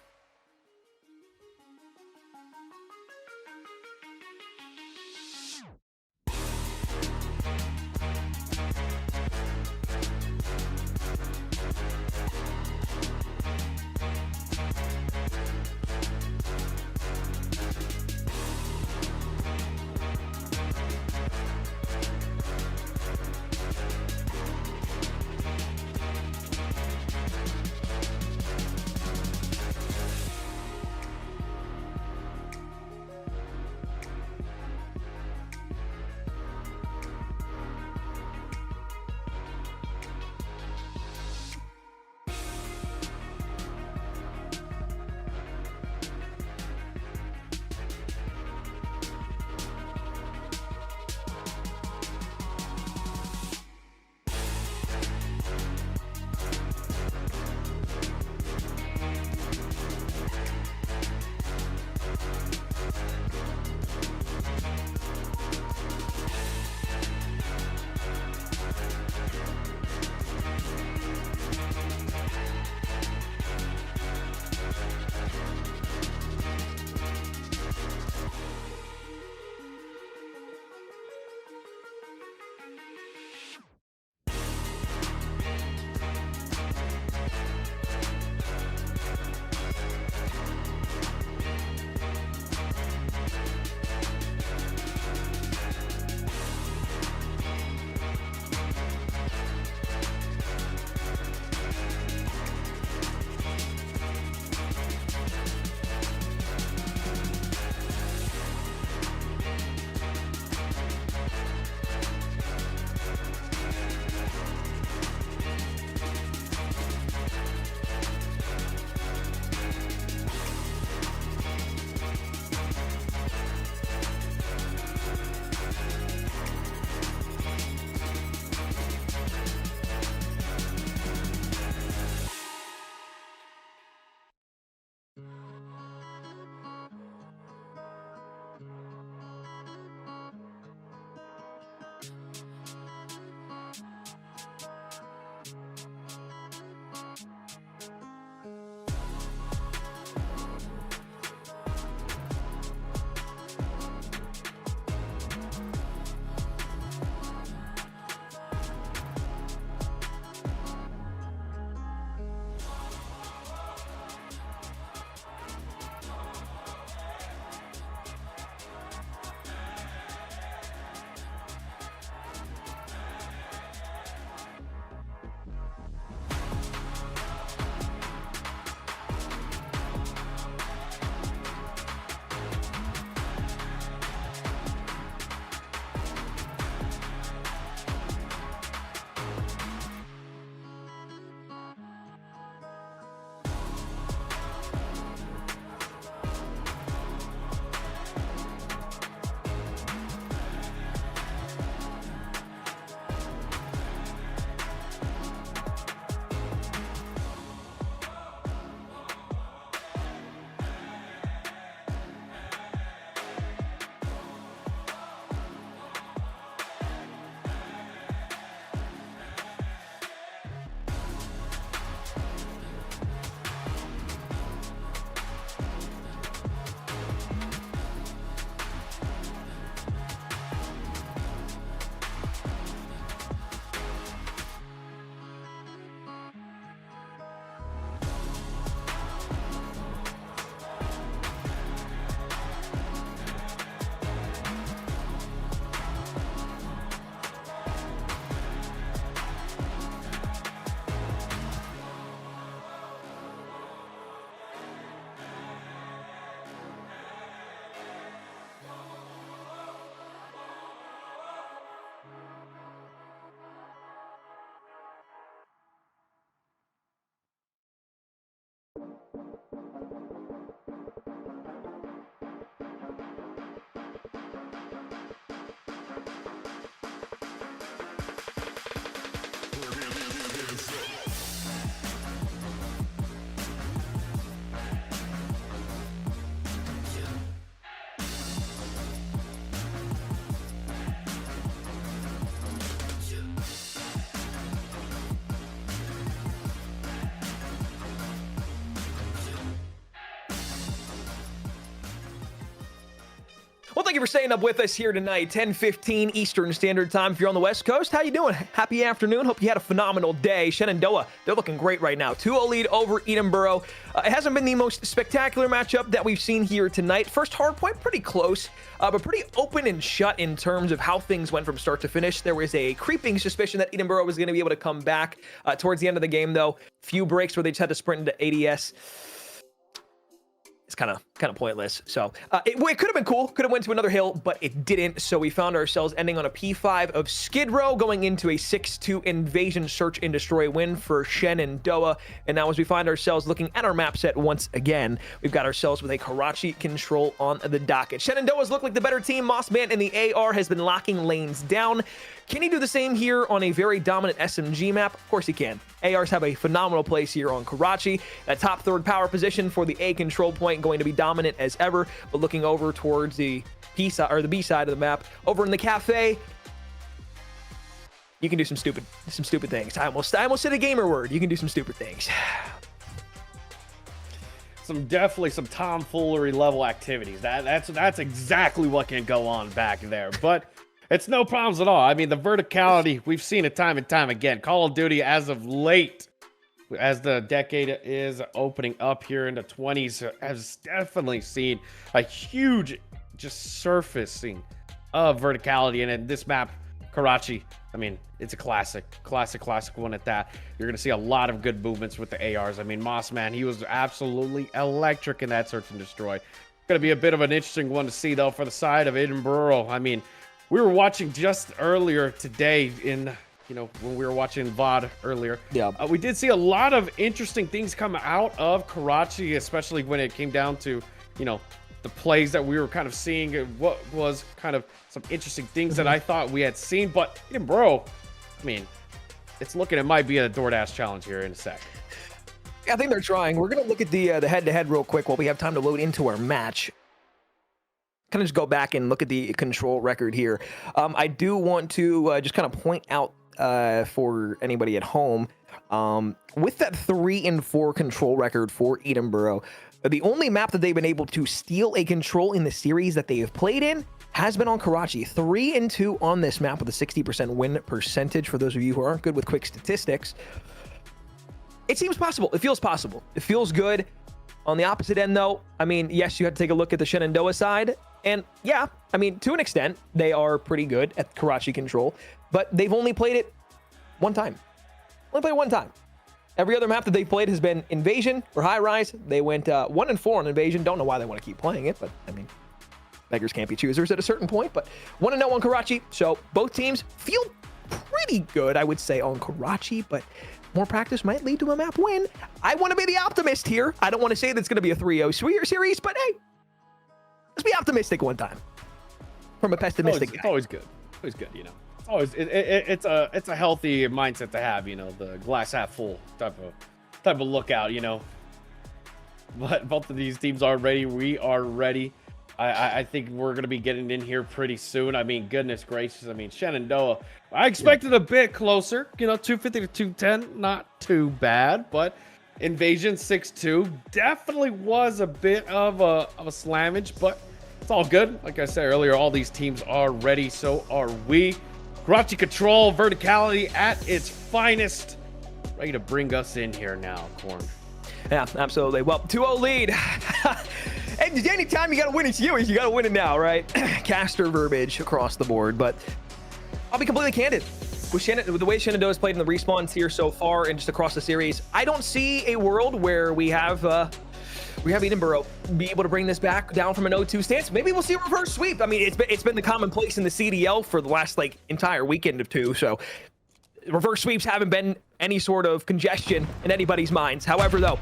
Well, thank you for staying up with us here tonight, 10:15 Eastern Standard Time. If you're on the West Coast, how you doing? Happy afternoon. Hope you had a phenomenal day. Shenandoah, they're looking great right now. 2-0 lead over Edinboro. It hasn't been the most spectacular matchup that we've seen here tonight. First hard point, pretty close, but pretty open and shut in terms of how things went from start to finish. There was a creeping suspicion that Edinboro was going to be able to come back towards the end of the game, though. Few breaks where they just had to sprint into ADS. It's kind of pointless. So it could have been cool, could have went to another hill, but it didn't. So we found ourselves ending on a P5 of Skid Row, going into a 6-2 invasion, search and destroy win for Shenandoah. And now as we find ourselves looking at our map set once again, we've got ourselves with a Karachi control on the docket. Shenandoah's look like the better team. Mossman and the AR has been locking lanes down. Can he do the same here on a very dominant SMG map? Of course he can. ARs have a phenomenal place here on Karachi. That top third power position for the A control point going to be dominant as ever, but looking over towards the P side or the B side of the map, over in the cafe, you can do some stupid things. I almost said a gamer word. You can do some stupid things. Definitely some tomfoolery level activities. That's exactly what can go on back there. But it's no problems at all. I mean, the verticality, we've seen it time and time again. Call of Duty as of late, as the decade is opening up here in the 20s, has definitely seen a huge just surfacing of verticality. And in this map, Karachi, I mean, it's a classic one at that. You're going to see a lot of good movements with the ARs. I mean, Mossman, he was absolutely electric in that search and destroy. Going to be a bit of an interesting one to see, though, for the side of Edinboro. I mean, we were watching just earlier today in, when we were watching VOD earlier. Yeah. We did see a lot of interesting things come out of Karachi, especially when it came down to, the plays that we were kind of seeing, what was kind of some interesting things that I thought we had seen. But Edinboro, I mean, it might be a DoorDash challenge here in a sec. I think they're trying. We're going to look at the head-to-head real quick while we have time to load into our match. Kind of just go back and look at the control record here. I do want to just kind of point out for anybody at home, with that 3-4 control record for Edinboro, the only map that they've been able to steal a control in the series that they have played in has been on Karachi. 3-2 on this map with a 60% win percentage. For those of you who aren't good with quick statistics, it seems possible. It feels possible. It feels good. On the opposite end, though, I mean, yes, you had to take a look at the Shenandoah side. And yeah, I mean, to an extent, they are pretty good at Karachi control, but they've only played it one time. Only played it one time. Every other map that they've played has been Invasion or High Rise. They went 1-4 on Invasion. Don't know why they want to keep playing it, but I mean, beggars can't be choosers at a certain point. But 1-0 on Karachi. So both teams feel pretty good, I would say, on Karachi, but more practice might lead to a map win. I want to be the optimist here. I don't want to say that's going to be a 3-0 series, but hey, let's be optimistic one time. From a pessimistic guy. It's always good. Always good, It's always it's a healthy mindset to have, the glass half full type of lookout, But both of these teams are ready. We are ready. I think we're going to be getting in here pretty soon. I mean, goodness gracious. I mean, Shenandoah, I expected a bit closer, 250 to 210, not too bad, but Invasion 6-2 definitely was a bit of a slammage, but it's all good. Like I said earlier, all these teams are ready. So are we. Karachi control, verticality at its finest. Ready to bring us in here now, Corn. Yeah, absolutely. Well, 2-0 lead. And anytime you got to win, it's you got to win it now, right? Caster verbiage across the board. But I'll be completely candid. With the way Shenandoah has played in the respawns here so far and just across the series, I don't see a world where we have Edinboro be able to bring this back down from an 0-2 stance. Maybe we'll see a reverse sweep. I mean, it's been the commonplace in the CDL for the last entire weekend of two. So reverse sweeps haven't been any sort of congestion in anybody's minds. However, though,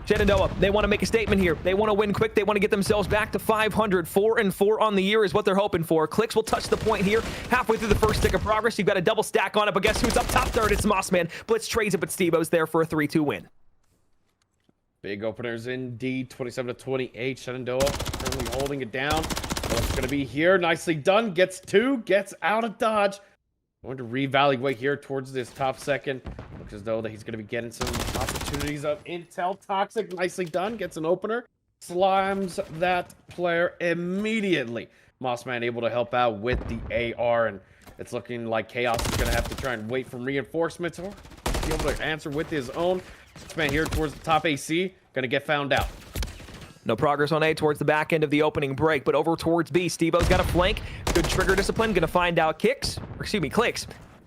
Shenandoah, they want to make a statement here. They want to win quick. They want to get themselves back to 500. 4-4 on the year is what they're hoping for. Clicks will touch the point here. Halfway through the first stick of progress, you've got a double stack on it, but guess who's up top third? It's Mossman. Blitz trades it, but Steve-O's there for a 3-2 win. Big openers indeed, 27-28. Shenandoah currently holding it down. What's going to be here? Nicely done. Gets two, gets out of dodge. Going to reevaluate here towards this top second. Looks as though that he's going to be getting some opportunities of intel. Toxic, nicely done. Gets an opener. Slimes that player immediately. Mossman able to help out with the AR, and it's looking like Chaos is going to have to try and wait for reinforcements or be able to answer with his own. Mossman here towards the top AC, going to get found out. No progress on A towards the back end of the opening break, but over towards B. Steve-O's got a flank. Good trigger discipline. Going to find out clicks.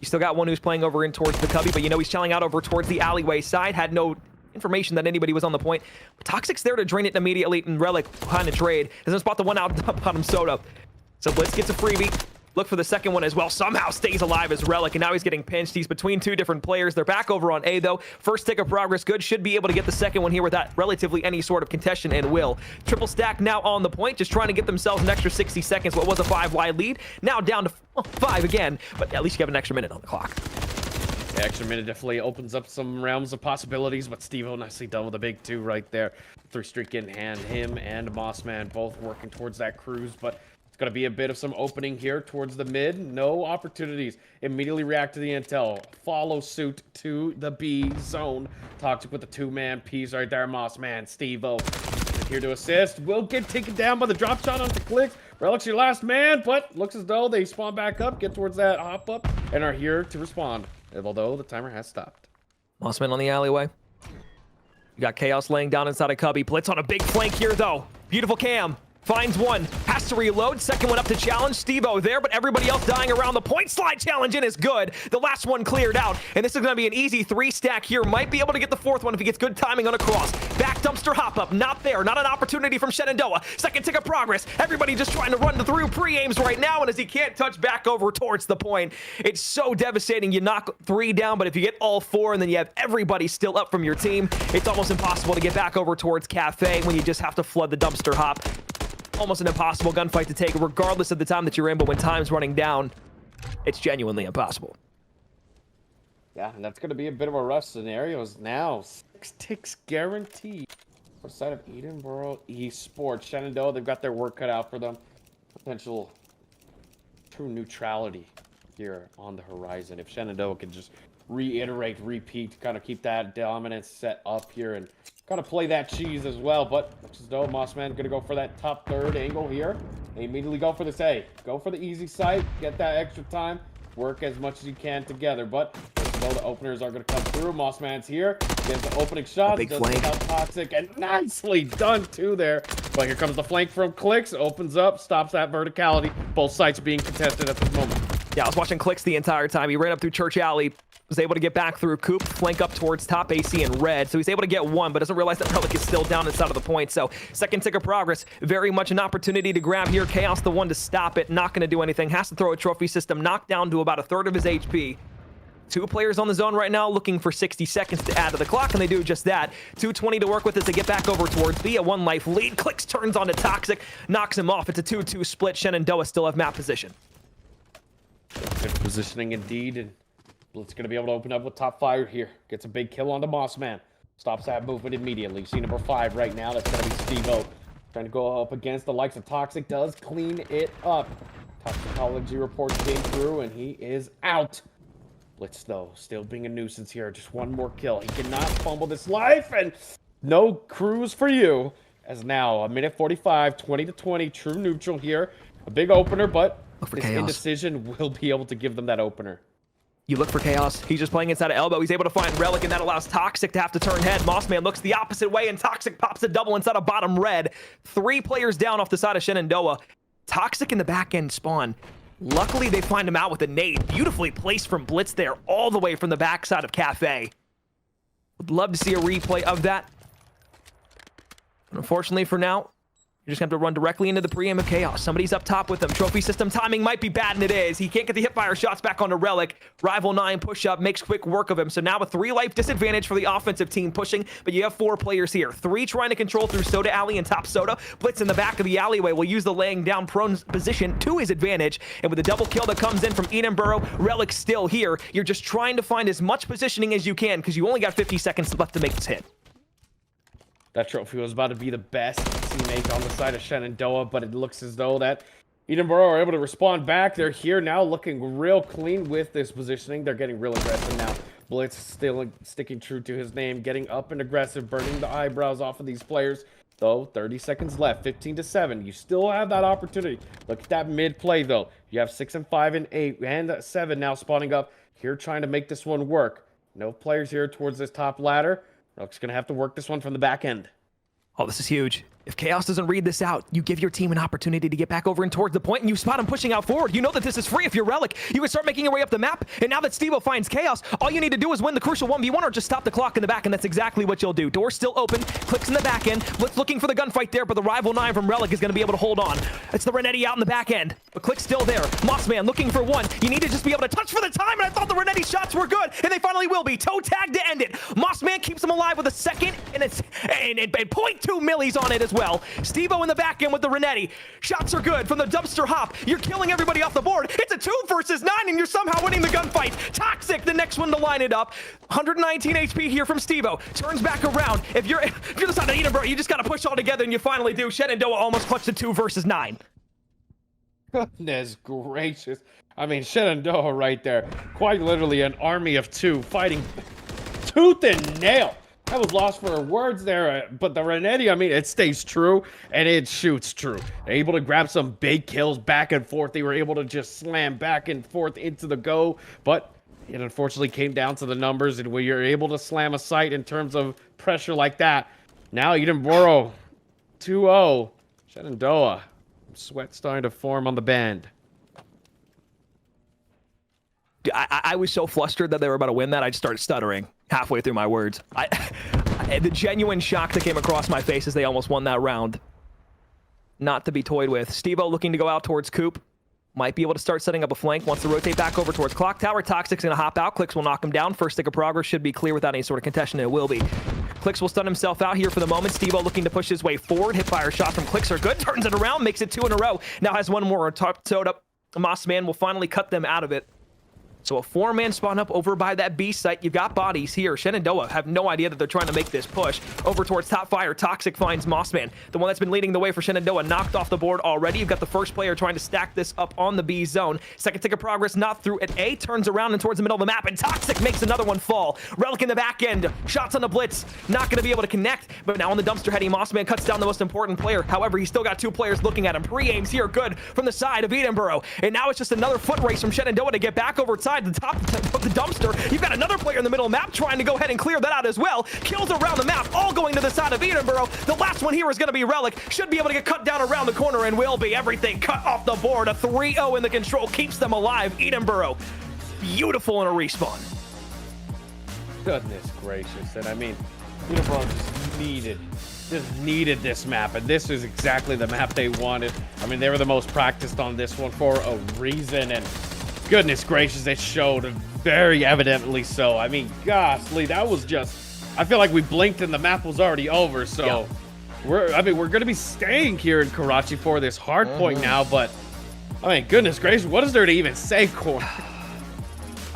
You still got one who's playing over in towards the cubby, but you know he's shelling out over towards the alleyway side. Had no information that anybody was on the point. Toxic's there to drain it immediately, and Relic behind the trade doesn't spot the one out bottom Soda. So Blitz gets a freebie. Look for the second one as well. Somehow stays alive as Relic, and now he's getting pinched. He's between two different players. They're back over on A, though. First tick of progress good. Should be able to get the second one here without relatively any sort of contention, and will. Triple stack now on the point, just trying to get themselves an extra 60 seconds. What was a 5-wide lead, now down to 5 again, but at least you have an extra minute on the clock. The extra minute definitely opens up some realms of possibilities, but Steve-O nicely done with a big 2 right there. 3 streak in hand. Him and Mossman both working towards that cruise, but going to be a bit of some opening here towards the mid. No opportunities. Immediately react to the intel. Follow suit to the B zone. Toxic with the 2-man piece right there. Mossman, Steve-O here to assist. Will get taken down by the drop shot onto Clicks. Relic's your last man, but looks as though they spawn back up, get towards that hop up, and are here to respond. Although the timer has stopped. Mossman on the alleyway. You got Chaos laying down inside a cubby. Blitz on a big flank here, though. Beautiful cam. Finds one, has to reload. Second one up to challenge. Steve-O there, but everybody else dying around. The point slide challenge in is good. The last one cleared out, and this is going to be an easy 3-stack here. Might be able to get the 4th one if he gets good timing on a cross. Back dumpster hop up, not there. Not an opportunity from Shenandoah. Second tick of progress. Everybody just trying to run through pre-aims right now, and as he can't touch back over towards the point, it's so devastating. You knock 3 down, but if you get all 4 and then you have everybody still up from your team, it's almost impossible to get back over towards Cafe when you just have to flood the dumpster hop. Almost an impossible gunfight to take, regardless of the time that you're in, but when time's running down, it's genuinely impossible. Yeah, and that's going to be a bit of a rush scenario now. 6 ticks guaranteed. For the side of Edinboro Esports. Shenandoah, they've got their work cut out for them. Potential true neutrality here on the horizon. If Shenandoah can just repeat, kind of keep that dominance set up here and kind of play that cheese as well. But looks as though Mossman gonna go for that top 3rd angle here. They immediately go for this A. Go for the easy site, get that extra time, work as much as you can together. But looks as though the openers are gonna come through. Mossman's here, gets the opening shot, big does flank. without Toxic, and nicely done too there. But here comes the flank from Clicks, opens up, stops that verticality. Both sites being contested at this moment. Yeah, I was watching Clicks the entire time. He ran up through Church Alley, was able to get back through Coop, flank up towards top AC and red. So he's able to get one, but doesn't realize that Relic is still down inside of the point. So second tick of progress, very much an opportunity to grab here. Chaos the one to stop it, not going to do anything. Has to throw a trophy system, knocked down to about 1/3 of his HP. 2 players on the zone right now looking for 60 seconds to add to the clock, and they do just that. 2:20 to work with as they get back over towards B. A 1-life lead. Clicks turns onto Toxic, knocks him off. It's a 2-2 split. Shenandoah still have map position. Good positioning indeed, and Blitz going to be able to open up with top fire here. Gets a big kill on the Mossman. Stops that movement immediately. See number 5 right now. That's going to be Steve-O. Trying to go up against the likes of Toxic. Does clean it up. Toxicology reports came through, and he is out. Blitz, though, still being a nuisance here. Just one more kill. He cannot fumble this life, and no cruise for you. As now, 1:45, 20-20. True neutral here. A big opener, but his indecision will be able to give them that opener. You look for Chaos. He's just playing inside of elbow. He's able to find Relic, and that allows Toxic to have to turn head. Mossman looks the opposite way, and Toxic pops a double inside of bottom red. 3 players down off the side of Shenandoah. Toxic in the back end spawn. Luckily, they find him out with a nade. Beautifully placed from Blitz there, all the way from the backside of Cafe. Would love to see a replay of that. Unfortunately for now, you're just going to have to run directly into the pre-aim of Chaos. Somebody's up top with him. Trophy system timing might be bad, and it is. He can't get the hipfire shots back onto Relic. Rival 9 push-up makes quick work of him. So now a 3-life disadvantage for the offensive team pushing, but you have 4 players here. 3 trying to control through Soda Alley and top Soda. Blitz in the back of the alleyway will use the laying down prone position to his advantage. And with the double kill that comes in from Edinboro, Relic still here. You're just trying to find as much positioning as you can because you only got 50 seconds left to make this hit. That trophy was about to be the best teammate on the side of Shenandoah, but it looks as though that Edinboro are able to respond back. They're here now looking real clean with this positioning. They're getting real aggressive now. Blitz still sticking true to his name, getting up and aggressive, burning the eyebrows off of these players. though. 30 seconds left. 15-7. You still have that opportunity. Look at that mid play, though. You have 6 and 5 and 8 and 7 now spawning up here, trying to make this one work. No players here towards this top ladder. Rook's going to have to work this one from the back end. Oh, this is huge. If Chaos doesn't read this out, you give your team an opportunity to get back over and towards the point, and you spot him pushing out forward. You know that this is free if you're Relic. You can start making your way up the map, and now that Stevo finds Chaos, all you need to do is win the crucial 1v1 or just stop the clock in the back, and that's exactly what you'll do. Door's still open, clicks in the back end. Blitz looking for the gunfight there, but the rival 9 from Relic is going to be able to hold on. It's the Renetti out in the back end, but Click's still there. Mossman looking for one. You need to just be able to touch for the time, and I thought the Renetti shots were good, and they finally will be. Toe tag to end it. Mossman keeps him alive with a second, and it's 0.2 millis on it as well. Stevo in the back end with the Renetti. Shots are good from the dumpster hop. You're killing everybody off the board. It's a 2 versus 9, and you're somehow winning the gunfight. Toxic, the next one to line it up. 119 HP here from Stevo. Turns back around. If you're the side of Edinboro, you just got to push all together, and you finally do. Shenandoah almost clutched a 2 versus 9. Goodness gracious. I mean, Shenandoah right there. Quite literally an army of 2 fighting tooth and nail. I was lost for words there, but the Renetti, I mean, it stays true, and it shoots true. They're able to grab some big kills back and forth. They were able to just slam back and forth into the go, but it unfortunately came down to the numbers, and when you're able to slam a site in terms of pressure like that, now Edinboro 2-0. Shenandoah, sweat starting to form on the band. I was so flustered that they were about to win that I just started stuttering halfway through my words. The genuine shock that came across my face as they almost won that round. Not to be toyed with. Stevo looking to go out towards Coop. Might be able to start setting up a flank. Wants to rotate back over towards Clock Tower. Toxic's going to hop out. Clicks will knock him down. First stick of progress should be clear without any sort of contention, and it will be. Clicks will stun himself out here for the moment. Stevo looking to push his way forward. Hipfire shot from Clicks are good. Turns it around. Makes it 2 in a row. Now has one more sewed up. Mossman will finally cut them out of it. So a 4-man spawn up over by that B site. You've got bodies here. Shenandoah have no idea that they're trying to make this push. Over towards top fire. Toxic finds Mossman. The one that's been leading the way for Shenandoah knocked off the board already. You've got the first player trying to stack this up on the B zone. Second tick of progress not through at A. Turns around and towards the middle of the map. And Toxic makes another one fall. Relic in the back end. Shots on the blitz. Not going to be able to connect. But now on the dumpster heading, Mossman cuts down the most important player. However, he's still got 2 players looking at him. Pre-aims here good from the side of Edinboro. And now it's just another foot race from Shenandoah to get back over side the top of the dumpster. You've got another player in the middle of the map trying to go ahead and clear that out as well. Kills around the map, all going to the side of Edinboro. The last one here is going to be Relic. Should be able to get cut down around the corner and will be. Everything cut off the board. A 3-0 in the control keeps them alive. Edinboro, beautiful in a respawn. Goodness gracious. And I mean, Edinboro just needed this map, and this is exactly the map they wanted. I mean, they were the most practiced on this one for a reason, and goodness gracious, it showed very evidently so. I mean, goshly, that was just, I feel like we blinked and the map was already over. So yeah. We're going to be staying here in Karachi for this hard point now, but I mean, goodness gracious, what is there to even say, Corn?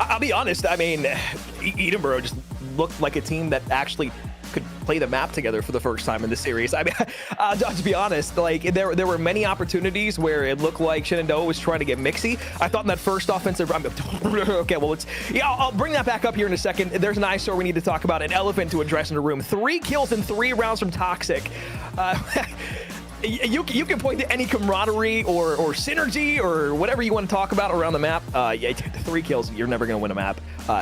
I'll be honest, I mean, Edinboro just looked like a team that actually could play the map together for the first time in the series. I mean, to be honest, like there were many opportunities where it looked like Shenandoah was trying to get mixy. I thought in that first offensive, okay, well, I'll bring that back up here in a second. There's an eyesore we need to talk about, an elephant to address in the room. 3 kills in 3 rounds from Toxic. You can point to any camaraderie or synergy or whatever you want to talk about around the map. Yeah, 3 kills, you're never going to win a map,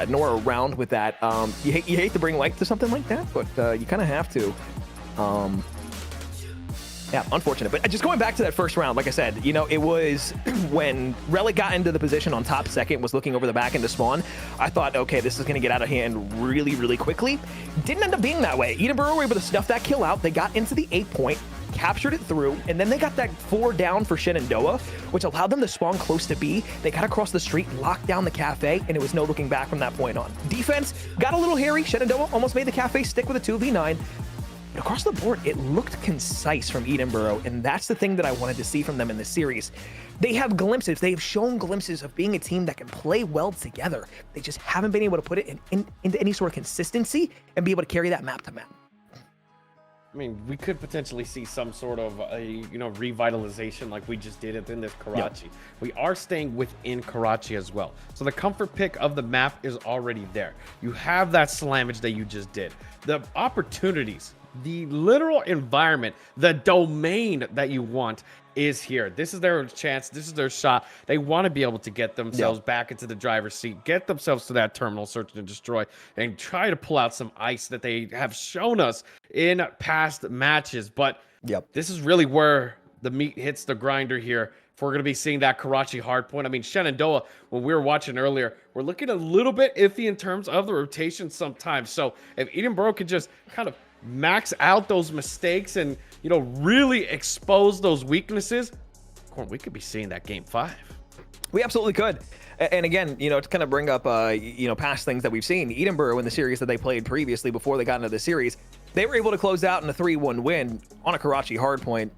nor a round with that. You hate to bring life to something like that, but you kind of have to. Yeah, unfortunate. But just going back to that first round, like I said, you know, it was when Relic got into the position on top second, was looking over the back end to spawn. I thought, okay, this is going to get out of hand really, really quickly. Didn't end up being that way. Edinboro were able to snuff that kill out. They got into the 8 point, captured it through, and then they got that 4 down for Shenandoah, which allowed them to spawn close to B. They got across the street, locked down the cafe, and it was no looking back from that point on. Defense got a little hairy. Shenandoah almost made the cafe stick with a 2v9. But across the board, it looked concise from Edinboro, and that's the thing that I wanted to see from them in this series. They have glimpses. They have shown glimpses of being a team that can play well together. They just haven't been able to put it into any sort of consistency and be able to carry that map to map. I mean, we could potentially see some sort of revitalization like we just did in this Karachi. Yep. We are staying within Karachi as well. So the comfort pick of the map is already there. You have that slammage that you just did. The opportunities the literal environment, the domain that you want is here. This is their chance. This is their shot. They want to be able to get themselves back into the driver's seat, get themselves to that terminal, search and destroy, and try to pull out some ice that they have shown us in past matches. But this is really where the meat hits the grinder here. If we're going to be seeing that Karachi hardpoint. I mean, Shenandoah, when we were watching earlier, we're looking a little bit iffy in terms of the rotation sometimes. So if Edinboro could just kind of max out those mistakes and, you know, really expose those weaknesses, we could be seeing that game 5. We absolutely could. And again, you know, to kind of bring up, you know, past things that we've seen, Edinboro in the series that they played previously before they got into the series, they were able to close out in a 3-1 win on a Karachi hardpoint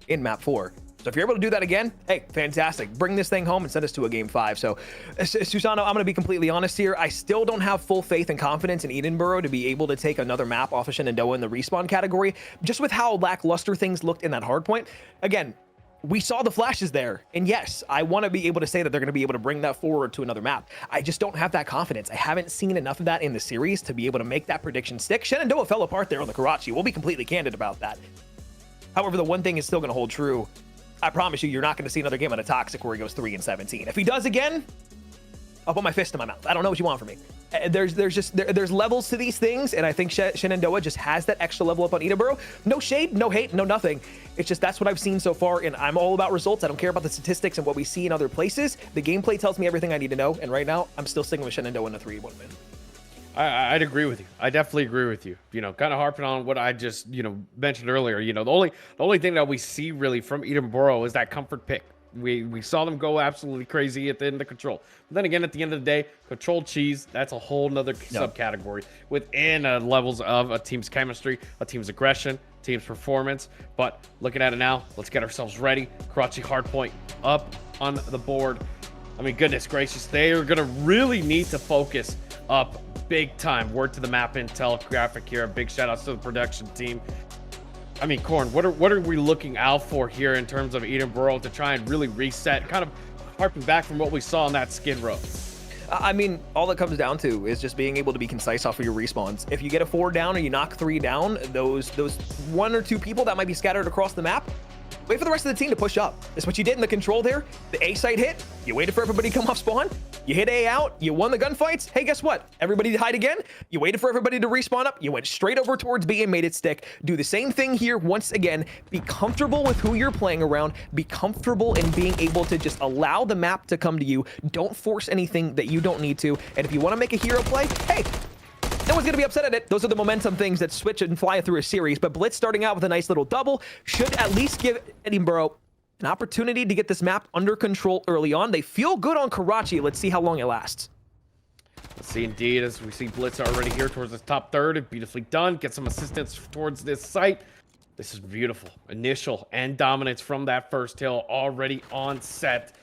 in map 4. So if you're able to do that again, hey, fantastic. Bring this thing home and send us to a game 5. So, Susano, I'm going to be completely honest here. I still don't have full faith and confidence in Edinboro to be able to take another map off of Shenandoah in the respawn category, just with how lackluster things looked in that hardpoint. Again, we saw the flashes there. And yes, I want to be able to say that they're going to be able to bring that forward to another map. I just don't have that confidence. I haven't seen enough of that in the series to be able to make that prediction stick. Shenandoah fell apart there on the Karachi. We'll be completely candid about that. However, the one thing is still going to hold true. I promise you're not going to see another game on a Toxic where he goes 3-17. If he does again, I'll put my fist in my mouth. I don't know what you want from me. There's levels to these things, and I think Shenandoah just has that extra level up on Edinboro. No shade, no hate, no nothing. It's just that's what I've seen so far, and I'm all about results. I don't care about the statistics and what we see in other places. The gameplay tells me everything I need to know, and right now, I'm still sticking with Shenandoah in a 3-1 win. I'd agree with you. I definitely agree with you. You know, kind of harping on what I just, you know, mentioned earlier. You know, the only thing that we see really from Edinboro is that comfort pick. We saw them go absolutely crazy at the end of control. But then again, at the end of the day, control cheese, that's a whole nother subcategory within levels of a team's chemistry, a team's aggression, team's performance. But looking at it now, let's get ourselves ready. Karachi hardpoint up on the board. I mean, goodness gracious, they are going to really need to focus up big time. Word to the map intel graphic here. A big shout out to the production team. I mean, Corn, what are we looking out for here in terms of Edinboro to try and really reset, kind of harping back from what we saw on that skid row? I mean, all it comes down to is just being able to be concise off of your respawns. If you get a 4 down or you knock 3 down, those 1 or 2 people that might be scattered across the map, wait for the rest of the team to push up. That's what you did in the control there. The A site hit, you waited for everybody to come off spawn, you hit A out, you won the gunfights. Hey, guess what? Everybody hide again. You waited for everybody to respawn up, you went straight over towards B and made it stick. Do the same thing here once again. Be comfortable with who you're playing around. Be comfortable in being able to just allow the map to come to you. Don't force anything that you don't need to. And if you want to make a hero play, hey, no one's going to be upset at it. Those are the momentum things that switch and fly through a series. But Blitz starting out with a nice little double should at least give Edinboro an opportunity to get this map under control early on. They feel good on Karachi. Let's see how long it lasts. Let's see indeed, as we see Blitz already here towards the top third. Beautifully done. Get some assistance towards this site. This is beautiful. Initial and dominance from that first hill already on set.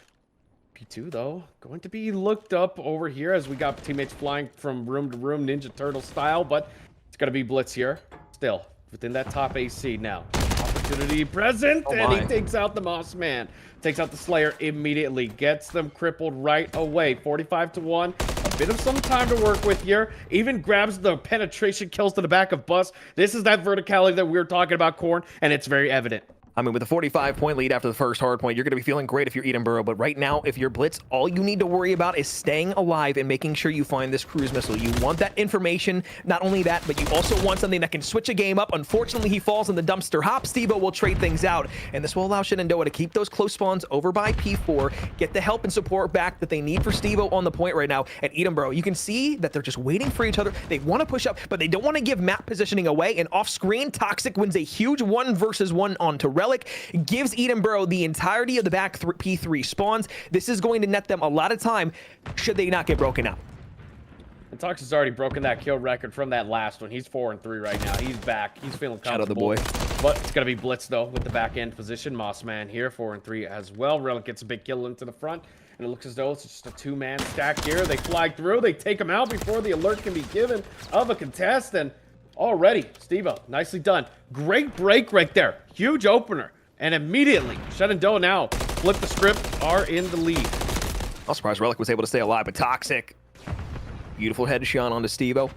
P2 though, going to be looked up over here as we got teammates flying from room to room, Ninja Turtle style, but it's going to be Blitz here. Still within that top AC now. Opportunity present, and he takes out the Moss Man. Takes out the Slayer immediately. Gets them crippled right away. 45-1. A bit of some time to work with here. Even grabs the penetration kills to the back of Bus. This is that verticality that we were talking about, Corn, and it's very evident. I mean, with a 45-point lead after the first hard point, you're going to be feeling great if you're Edinboro. But right now, if you're Blitz, all you need to worry about is staying alive and making sure you find this cruise missile. You want that information. Not only that, but you also want something that can switch a game up. Unfortunately, he falls in the dumpster hop. Stevo will trade things out. And this will allow Shenandoah to keep those close spawns over by P4, get the help and support back that they need for Stevo on the point right now. And Edinboro, you can see that they're just waiting for each other. They want to push up, but they don't want to give map positioning away. And off screen, Toxic wins a huge 1 versus 1 onto Relic. Gives Edinboro the entirety of the back P3 spawns. This is going to net them a lot of time should they not get broken out. And Toxic's already broken that kill record from that last one. He's 4-3 right now. He's back. He's feeling comfortable. Shout out the boy. But it's going to be Blitz, though, with the back end position. Mossman here, 4-3 as well. Relic gets a big kill into the front. And it looks as though it's just a 2-man stack here. They fly through. They take him out before the alert can be given of a contest. And already, Stevo, nicely done. Great break right there. Huge opener. And immediately, Shenandoah now flip the script, are in the lead. I'm surprised Relic was able to stay alive, but Toxic. Beautiful headshot onto Stevo.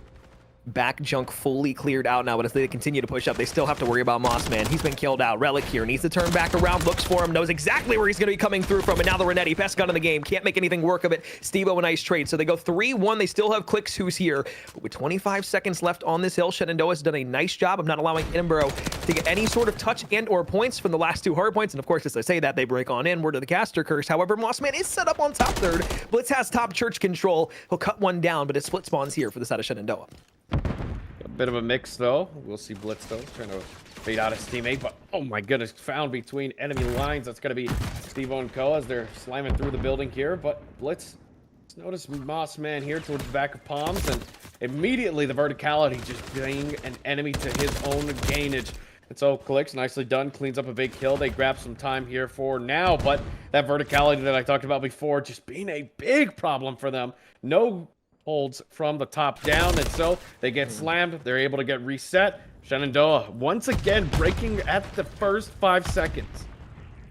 back junk fully cleared out now, but as they continue to push up, they still have to worry about Mossman. He's been killed out. Relic here needs to turn back around, looks for him, knows exactly where he's going to be coming through from, and now the Renetti, best gun in the game, can't make anything work of it. Steve-O a nice trade, so they go 3-1. They still have Clicks, who's here, but with 25 seconds left on this hill, Shenandoah has done a nice job of not allowing Edinboro to get any sort of touch and or points from the last 2 hard points, and of course, as I say that, they break on in, word of the caster curse. However, Mossman is set up on top third. Blitz has top church control. He'll cut one down, but it split spawns here for the side of Shenandoah. A bit of a mix, though. We'll see Blitz, though, trying to fade out his teammate, but oh my goodness, found between enemy lines. That's going to be Steve-O and Co as they're slamming through the building here, but Blitz, notice Mossman here towards the back of Palms, and immediately the verticality just being an enemy to his own gainage. And so Clicks, nicely done, cleans up a big kill. They grab some time here for now, but that verticality that I talked about before just being a big problem for them. No holds from the top down, and so they get slammed. They're able to get reset. Shenandoah once again breaking at the first 5 seconds.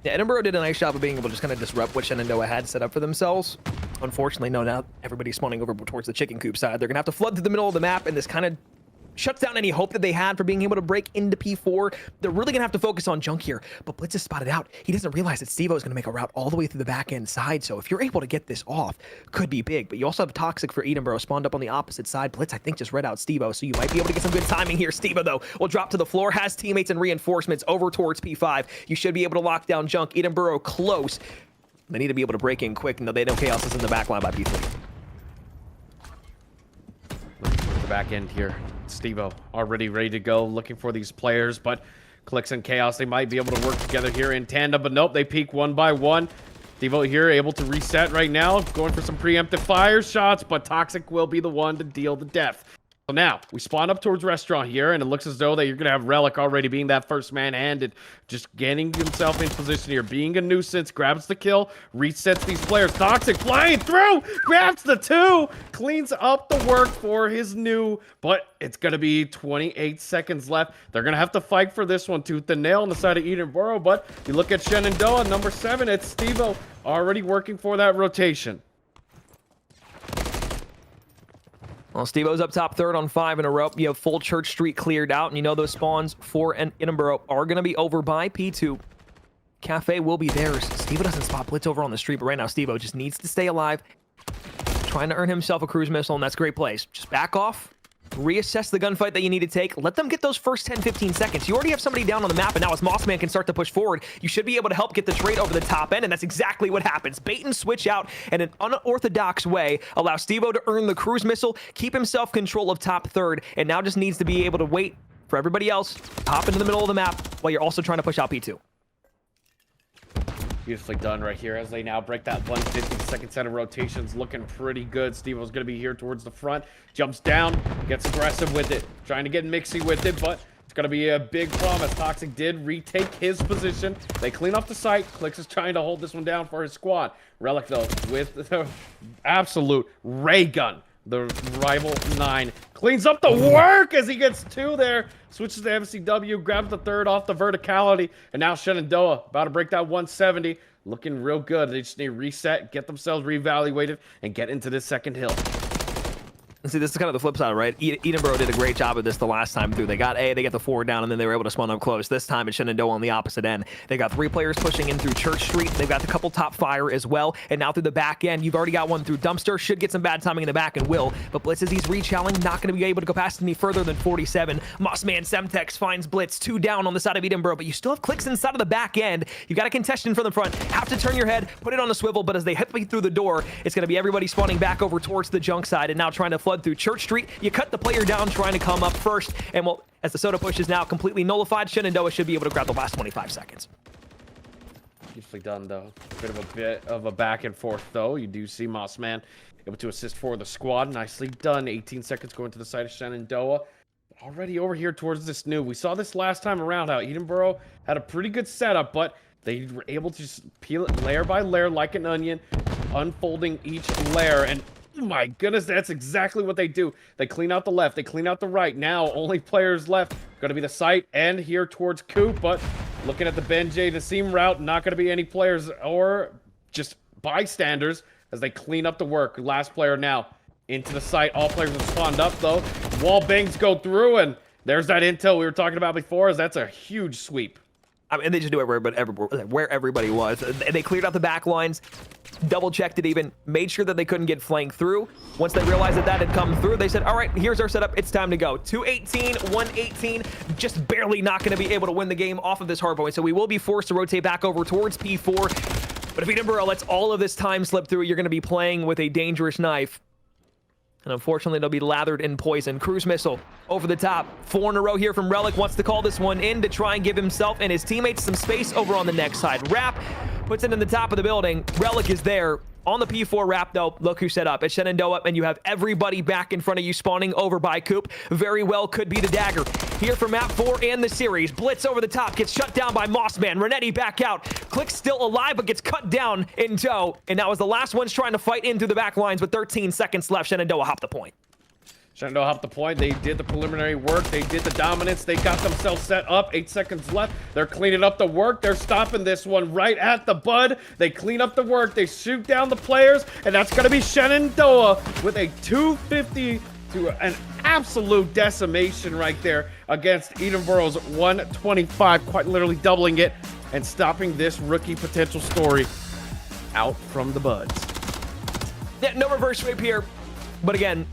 Yeah, Edinboro did a nice job of being able to just kind of disrupt what Shenandoah had set up for themselves. Unfortunately, no, now everybody's spawning over towards the chicken coop side. They're going to have to flood through the middle of the map, and this kind of shuts down any hope that they had for being able to break into P4. They're really going to have to focus on junk here, but Blitz is spotted out. He doesn't realize that Steve-O is going to make a route all the way through the back end side, so if you're able to get this off, could be big. But you also have Toxic for Edinboro spawned up on the opposite side. Blitz, I think, just read out Steve-O, so you might be able to get some good timing here. Steve-O, though, will drop to the floor, has teammates and reinforcements over towards P5. You should be able to lock down junk. Edinboro close. They need to be able to break in quick. No, they know Chaos is in the back line by P3. The back end here. Steve-O already ready to go, looking for these players, but Clicks and Chaos, they might be able to work together here in tandem, but nope, they peek one by one. Steve-O here able to reset right now, going for some preemptive fire shots, but Toxic will be the one to deal the death. So now, we spawn up towards Restaurant here, and it looks as though that you're going to have Relic already being that first man handed, just getting himself in position here, being a nuisance, grabs the kill, resets these players. Toxic flying through, grabs the 2, cleans up the work for his new, but it's going to be 28 seconds left. They're going to have to fight for this one tooth and nail on the side of Edinboro, but you look at Shenandoah, number 7, it's Steve-O already working for that rotation. Well, Steve-O's up top third on 5 in a row. You have full Church Street cleared out, and you know those spawns for Edinboro are going to be over by P2. Cafe will be theirs. Steve-O doesn't spot Blitz over on the street, but right now Steve-O just needs to stay alive, trying to earn himself a cruise missile, and that's great plays. Just back off, reassess the gunfight that you need to take. Let them get those first 10-15 seconds. You already have somebody down on the map, and now as Mossman can start to push forward, you should be able to help get the trade over the top end, and that's exactly what happens. Bait and switch out in an unorthodox way, allow Steve-O to earn the cruise missile, keep himself control of top third, and now just needs to be able to wait for everybody else to hop into the middle of the map while you're also trying to push out P2. Beautifully done right here as they now break that 150-second set of rotations. Looking pretty good. Steve-O's going to be here towards the front. Jumps down, gets aggressive with it. Trying to get mixy with it, but it's going to be a big problem as Toxic did retake his position. They clean up the site. Clicks is trying to hold this one down for his squad. Relic, though, with the absolute ray gun. The rival 9 cleans up the work as he gets 2 there. Switches to MCW, grabs the 3rd off the verticality, and now Shenandoah about to break that 170. Looking real good. They just need to reset, get themselves reevaluated, and get into this second hill. And see, this is kind of the flip side, right? Edinboro did a great job of this the last time through. They got they get the 4 down, and then they were able to spawn up close. This time, it's Shenandoah on the opposite end. They got 3 players pushing in through Church Street. They've got the couple top fire as well. And now through the back end, you've already got one through Dumpster. Should get some bad timing in the back and will. But Blitz, as he's rechalling, not going to be able to go past any further than 47. Mossman Semtex finds Blitz 2 down on the side of Edinboro, but you still have Clicks inside of the back end. You've got a contestant from the front. Have to turn your head, put it on a swivel, but as they hit me through the door, it's going to be everybody spawning back over towards the junk side and now trying to flood through Church Street. You cut the player down trying to come up first, and well, as the soda push is now completely nullified, Shenandoah should be able to grab the last 25 seconds. Beautifully done, though. Bit of a back and forth, though. You do see Mossman able to assist for the squad. Nicely done. 18 seconds going to the side of Shenandoah. Already over here towards this new. We saw this last time around how Edinboro had a pretty good setup, but they were able to just peel it layer by layer like an onion, unfolding each layer, and oh my goodness, that's exactly what they do. They clean out the left, they clean out the right. Now, only players left going to be the site and here towards Coop, but looking at the Ben J Nassim route, not going to be any players or just bystanders as they clean up the work. Last player now into the site. All players have spawned up, though. wall bangs go through, and there's that intel we were talking about before. That's a huge sweep. I mean, they just knew where everybody was. They cleared out the back lines, double-checked it even, made sure that they couldn't get flanked through. Once they realized that that had come through, they said, all right, here's our setup. It's time to go. 218, 118, just barely not going to be able to win the game off of this hard point. So we will be forced to rotate back over towards P4. But if Edinboro lets all of this time slip through, you're going to be playing with a dangerous knife. And unfortunately, they'll be lathered in poison. Cruise missile over the top. 4 in a row here from Relic. Wants to call this one in to try and give himself and his teammates some space over on the next side. Rap puts it in the top of the building. Relic is there. On the P4 Rap, though, look who set up. It's Shenandoah, and you have everybody back in front of you spawning over by Coop. Very well could be the dagger. Here for map 4 and the series. Blitz over the top, gets shut down by Mossman. Renetti back out. Click still alive, but gets cut down in tow. And that was the last ones trying to fight in through the back lines with 13 seconds left. Shenandoah hopped the point. Shenandoah hopped the point. They did the preliminary work. They did the dominance. They got themselves set up. 8 seconds left. They're cleaning up the work. They're stopping this one right at the bud. They clean up the work. They shoot down the players. And that's going to be Shenandoah with a 250 to an absolute decimation right there against Edinboro's 125. Quite literally doubling it and stopping this rookie potential story out from the buds. Yeah, no reverse sweep here. But again,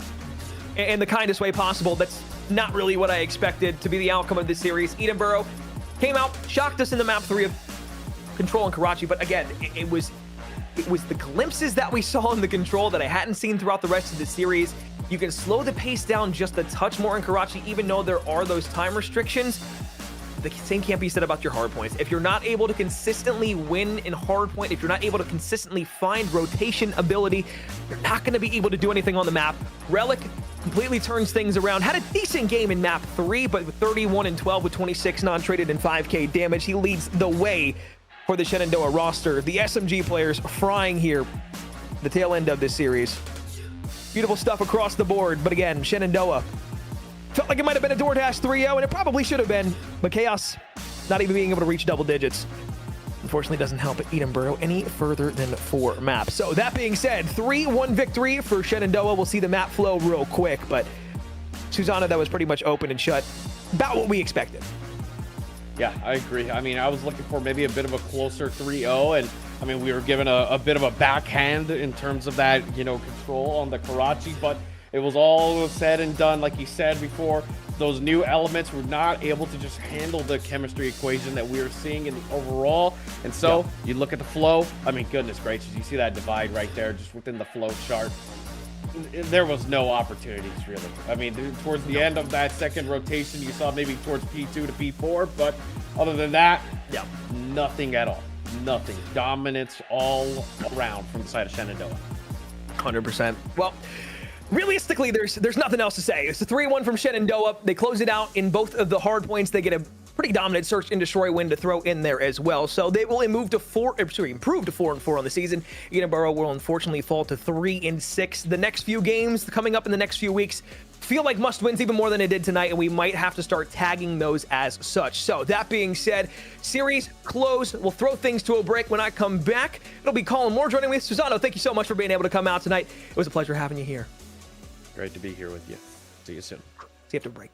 in the kindest way possible, that's not really what I expected to be the outcome of this series. Edinboro came out, shocked us in the map 3 of Control and Karachi, but again, it was the glimpses that we saw in the Control that I hadn't seen throughout the rest of the series. You can slow the pace down just a touch more in Karachi, even though there are those time restrictions. The same can't be said about your hard points. If you're not able to consistently win in hard point, if you're not able to consistently find rotation ability, you're not going to be able to do anything on the map. Relic completely turns things around. Had a decent game in map 3, but with 31 and 12 with 26 non-traded and 5k damage, he leads the way for the Shenandoah roster. The SMG players frying here, the tail end of this series. Beautiful stuff across the board, but again, Shenandoah felt like it might have been a DoorDash 3-0, and it probably should have been, but Chaos not even being able to reach double digits unfortunately doesn't help Edinboro any further than 4 maps. So that being said, 3-1 victory for Shenandoah. We'll see the map flow real quick, but Susanna, that was pretty much open and shut. About what we expected. Yeah, I agree. I mean, I was looking for maybe a bit of a closer 3-0, and I mean, we were given a bit of a backhand in terms of that, you know, control on the Karachi, but it was all said and done, like you said before. Those new elements were not able to just handle the chemistry equation that we were seeing in the overall. And so you look at the flow. I mean, goodness gracious, you see that divide right there just within the flow chart. There was no opportunities, really. I mean, towards the end of that second rotation, you saw maybe towards P2 to P4. But other than that, nothing at all. Nothing. Dominance all around from the side of Shenandoah. 100%. Well, realistically, there's nothing else to say. It's a 3-1 from Shenandoah. They close it out in both of the hard points. They get a pretty dominant search and destroy win to throw in there as well. So they will improve to 4-4 on the season. Edinboro will unfortunately fall to 3-6. The next few games coming up in the next few weeks feel like must wins even more than it did tonight, and we might have to start tagging those as such. So that being said, series close. We'll throw things to a break. When I come back, it'll be Colin Moore joining me. Susano, thank you so much for being able to come out tonight. It was a pleasure having you here. Great to be here with you. See you soon. See you after break.